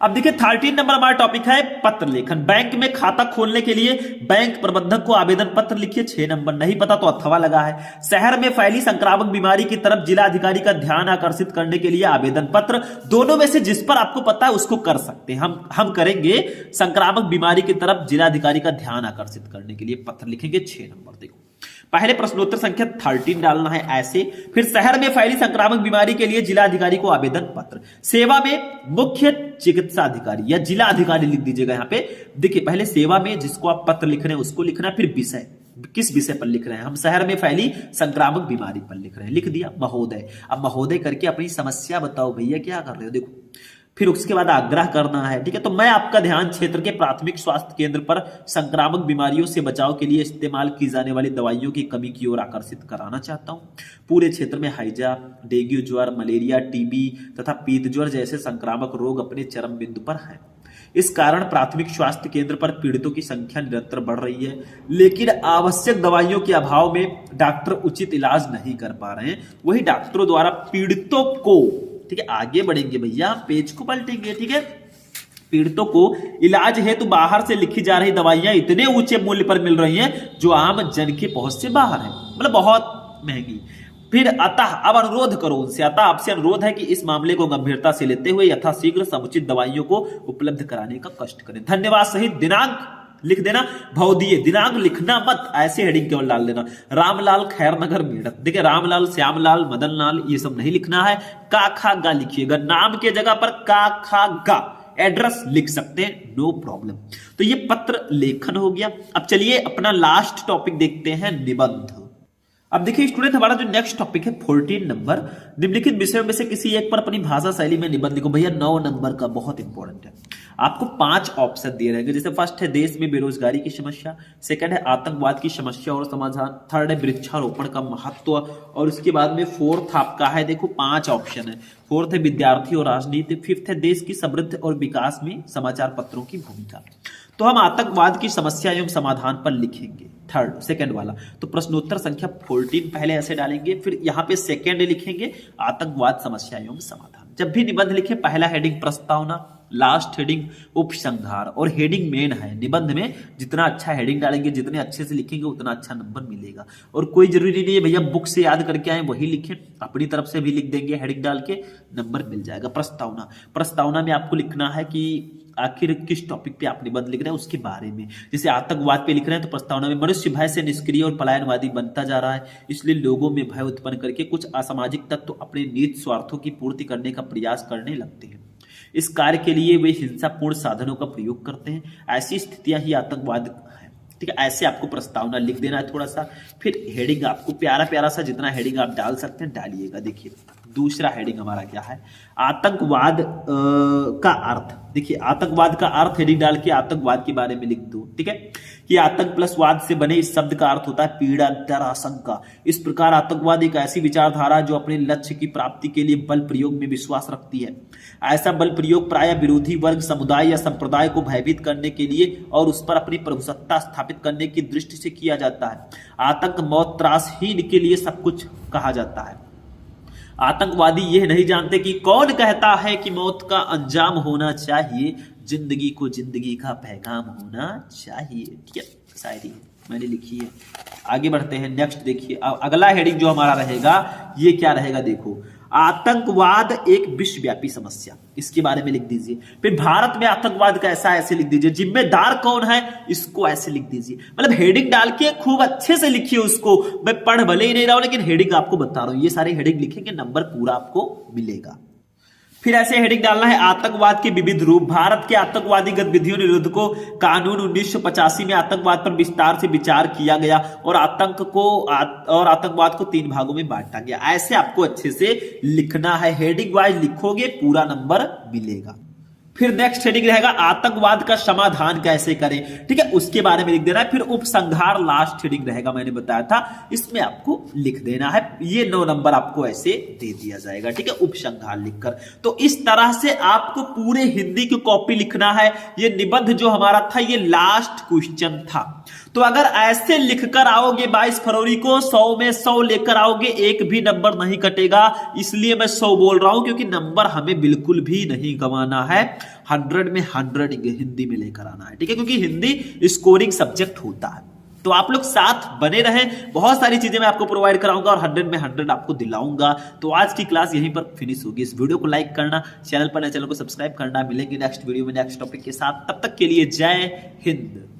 अब देखिए 13 नंबर हमारा टॉपिक है पत्र लेखन। बैंक में खाता खोलने के लिए बैंक प्रबंधक को आवेदन पत्र लिखिए। 6 नंबर, नहीं पता तो अथवा लगा है। शहर में फैली संक्रामक बीमारी की तरफ जिला अधिकारी का ध्यान आकर्षित करने के लिए आवेदन पत्र। दोनों में से जिस पर आपको पता है उसको कर सकते हैं। हम करेंगे संक्रामक बीमारी की तरफ जिला अधिकारी का ध्यान आकर्षित करने के लिए पत्र लिखेंगे। 6 नंबर, देखो पहले प्रश्नोत्तर संख्या 13 डालना है ऐसे। फिर शहर में फैली संक्रामक बीमारी के लिए जिला अधिकारी को आवेदन पत्र। सेवा में मुख्य चिकित्सा अधिकारी या जिला अधिकारी लिख दीजिएगा। यहाँ पे देखिए, पहले सेवा में जिसको आप पत्र लिख रहे हैं उसको लिखना है, फिर विषय, किस विषय पर लिख रहे हैं। हम शहर में फैली संक्रामक बीमारी पर लिख रहे हैं, लिख दिया महोदय। अब महोदय करके अपनी समस्या बताओ भैया क्या कर रहे हो। देखो फिर उसके बाद आग्रह करना है। ठीक है, तो मैं आपका ध्यान क्षेत्र के प्राथमिक स्वास्थ्य केंद्र पर संक्रामक बीमारियों से बचाव के लिए इस्तेमाल की जाने वाली दवाइयों की कमी की ओर आकर्षित कराना चाहता हूं। पूरे क्षेत्र में हैजा, डेंगू ज्वर, मलेरिया, टीबी तथा पीत ज्वर जैसे संक्रामक रोग अपने चरम बिंदु पर हैं। इस कारण प्राथमिक स्वास्थ्य केंद्र पर पीड़ितों की संख्या निरंतर बढ़ रही है, लेकिन आवश्यक दवाइयों के अभाव में डॉक्टर उचित इलाज नहीं कर पा रहे हैं। वही डॉक्टरों द्वारा पीड़ितों को, ठीक है आगे बढ़ेंगे भैया, पेज को पलटेंगे। ठीक है, पीड़ितों को इलाज हेतु बाहर से लिखी जा रही दवाइयां इतने ऊंचे मूल्य पर मिल रही हैं जो आम जन के पहुंच से बाहर है, मतलब बहुत महंगी। फिर अतः अब अनुरोध करो उनसे, अतः आपसे अनुरोध है कि इस मामले को गंभीरता से लेते हुए यथाशीघ्र समुचित दवाइयों को उपलब्ध कराने का कष्ट करें। धन्यवाद सहित दिनांक लिख देना। भवदीय दिनांक लिखना मत, ऐसे हेडिंग केवल डाल देना। रामलाल खैरनगर मेरठ। देखिए रामलाल, श्यामलाल, मदन लाल ये सब नहीं लिखना है। का खा गा लिखिएगा, नाम के जगह पर का खा गा एड्रेस लिख सकते हैं, नो प्रॉब्लम। तो ये पत्र लेखन हो गया। अब चलिए अपना लास्ट टॉपिक देखते हैं, निबंध। अब देखिए स्टूडेंट, हमारा जो नेक्स्ट टॉपिक है 14 नंबर, निम्नलिखित विषयों में से किसी एक पर अपनी भाषा शैली में निबंध लिखो। भैया 9 नंबर का बहुत इंपॉर्टेंट है। आपको 5 ऑप्शन दिए रहेंगे, जैसे फर्स्ट है देश में बेरोजगारी की समस्या, सेकंड है आतंकवाद की समस्या और समाधान, थर्ड है वृक्षारोपण का महत्व, और उसके बाद में फोर्थ आपका है, देखो 5 ऑप्शन है। फोर्थ है विद्यार्थी और राजनीति, फिफ्थ है देश की समृद्धि और विकास में समाचार पत्रों की भूमिका। तो हम आतंकवाद की समस्या एवं समाधान पर लिखेंगे, थर्ड सेकंड वाला। तो प्रश्नोत्तर संख्या 14 पहले ऐसे डालेंगे, फिर यहाँ पे सेकंड लिखेंगे आतंकवाद समस्या एवं समाधान। जब भी निबंध लिखे पहला हेडिंग प्रस्तावना, लास्ट हेडिंग उपसंहार, और हेडिंग मेन है। निबंध में जितना अच्छा हेडिंग डालेंगे, जितने अच्छे से लिखेंगे, उतना अच्छा नंबर मिलेगा। और कोई जरूरी नहीं है भैया बुक से याद करके आए वही लिखें, अपनी तरफ से भी लिख देंगे, हेडिंग डाल के नंबर मिल जाएगा। प्रस्तावना, प्रस्तावना में आपको लिखना है कि आखिर किस टॉपिक पे आप निबंध लिख रहे हैं उसके बारे में। जैसे आतंकवाद पे लिख रहे हैं तो प्रस्तावना में मनुष्य भय से निष्क्रिय और पलायनवादी बनता जा रहा है, इसलिए लोगों में भय उत्पन्न करके कुछ असामाजिक तत्व अपने निहित स्वार्थों की पूर्ति करने का प्रयास करने लगते हैं। इस कार्य के लिए वे हिंसापूर्ण साधनों का प्रयोग करते हैं। ऐसी स्थितियां ही आतंकवाद है। ठीक है, ऐसे आपको प्रस्तावना लिख देना है थोड़ा सा। फिर हेडिंग आपको प्यारा प्यारा सा जितना हेडिंग आप डाल सकते हैं डालिएगा। देखिए दूसरा हेडिंग हमारा क्या है, आतंकवाद का अर्थ। देखिए आतंकवाद का अर्थ हेडिंग डाल के आतंकवाद के बारे में लिख दो। ठीक है, कि आतंक प्लस वाद से बने इस शब्द का अर्थ होता है पीड़ा, डर, आशंका। इस प्रकार आतंकवाद एक ऐसी विचारधारा जो अपने लक्ष्य की प्राप्ति के लिए बल प्रयोग में विश्वास रखती है। ऐसा बल प्रयोग प्रायः विरोधी वर्ग, समुदाय या संप्रदाय को भयभीत करने के लिए और उस पर अपनी प्रभुसत्ता स्थापित करने की दृष्टि से किया जाता है। आतंक, मौत, त्रासहीन के लिए सब कुछ कहा जाता है। आतंकवादी यह नहीं जानते कि कौन कहता है कि मौत का अंजाम होना चाहिए, जिंदगी को जिंदगी का पैगाम होना चाहिए। ठीक है, शायरी मैंने लिखी है। आगे बढ़ते हैं, नेक्स्ट देखिए अगला हेडिंग जो हमारा रहेगा ये क्या रहेगा, देखो आतंकवाद एक विश्वव्यापी समस्या, इसके बारे में लिख दीजिए। फिर भारत में आतंकवाद कैसा है ऐसे लिख दीजिए। जिम्मेदार कौन है इसको ऐसे लिख दीजिए। मतलब हेडिंग डाल के खूब अच्छे से लिखिए उसको। मैं पढ़ भले ही नहीं रहा हूं लेकिन हेडिंग आपको बता रहा हूं। ये सारे हेडिंग लिखेंगे नंबर पूरा आपको मिलेगा। फिर ऐसे हेडिंग डालना है आतंकवाद के विविध रूप। भारत के आतंकवादी गतिविधियों निरोध को कानून 1985 में आतंकवाद पर विस्तार से विचार किया गया और आतंकवाद को 3 भागों में बांटा गया। ऐसे आपको अच्छे से लिखना है, हेडिंग वाइज लिखोगे पूरा नंबर मिलेगा। फिर नेक्स्ट हेडिंग रहेगा आतंकवाद का समाधान कैसे करें। ठीक है, उसके बारे में लिख देना है। फिर उपसंहार लास्ट हेडिंग रहेगा, मैंने बताया था इसमें आपको लिख देना है। ये 9 नंबर आपको ऐसे दे दिया जाएगा। ठीक है, उपसंहार लिखकर। तो इस तरह से आपको पूरे हिंदी की कॉपी लिखना है। ये निबंध जो हमारा था ये लास्ट क्वेश्चन था। तो अगर ऐसे लिखकर आओगे 22 फरवरी को 100 में 100 लेकर आओगे, एक भी नंबर नहीं कटेगा। इसलिए मैं 100 बोल रहा हूं क्योंकि नंबर हमें बिल्कुल भी नहीं गंवाना है। 100 में 100 हिंदी में लेकर आना है। ठीक है, क्योंकि हिंदी स्कोरिंग सब्जेक्ट होता है। तो आप लोग साथ बने रहें, बहुत सारी चीजें मैं आपको प्रोवाइड कराऊंगा और 100 में 100 आपको दिलाऊंगा। तो आज की क्लास यहीं पर फिनिश होगी। इस वीडियो को लाइक करना, चैनल पर नए चैनल को सब्सक्राइब करना। मिलेंगे नेक्स्ट वीडियो में नेक्स्ट टॉपिक के साथ। तब तक के लिए जय हिंद।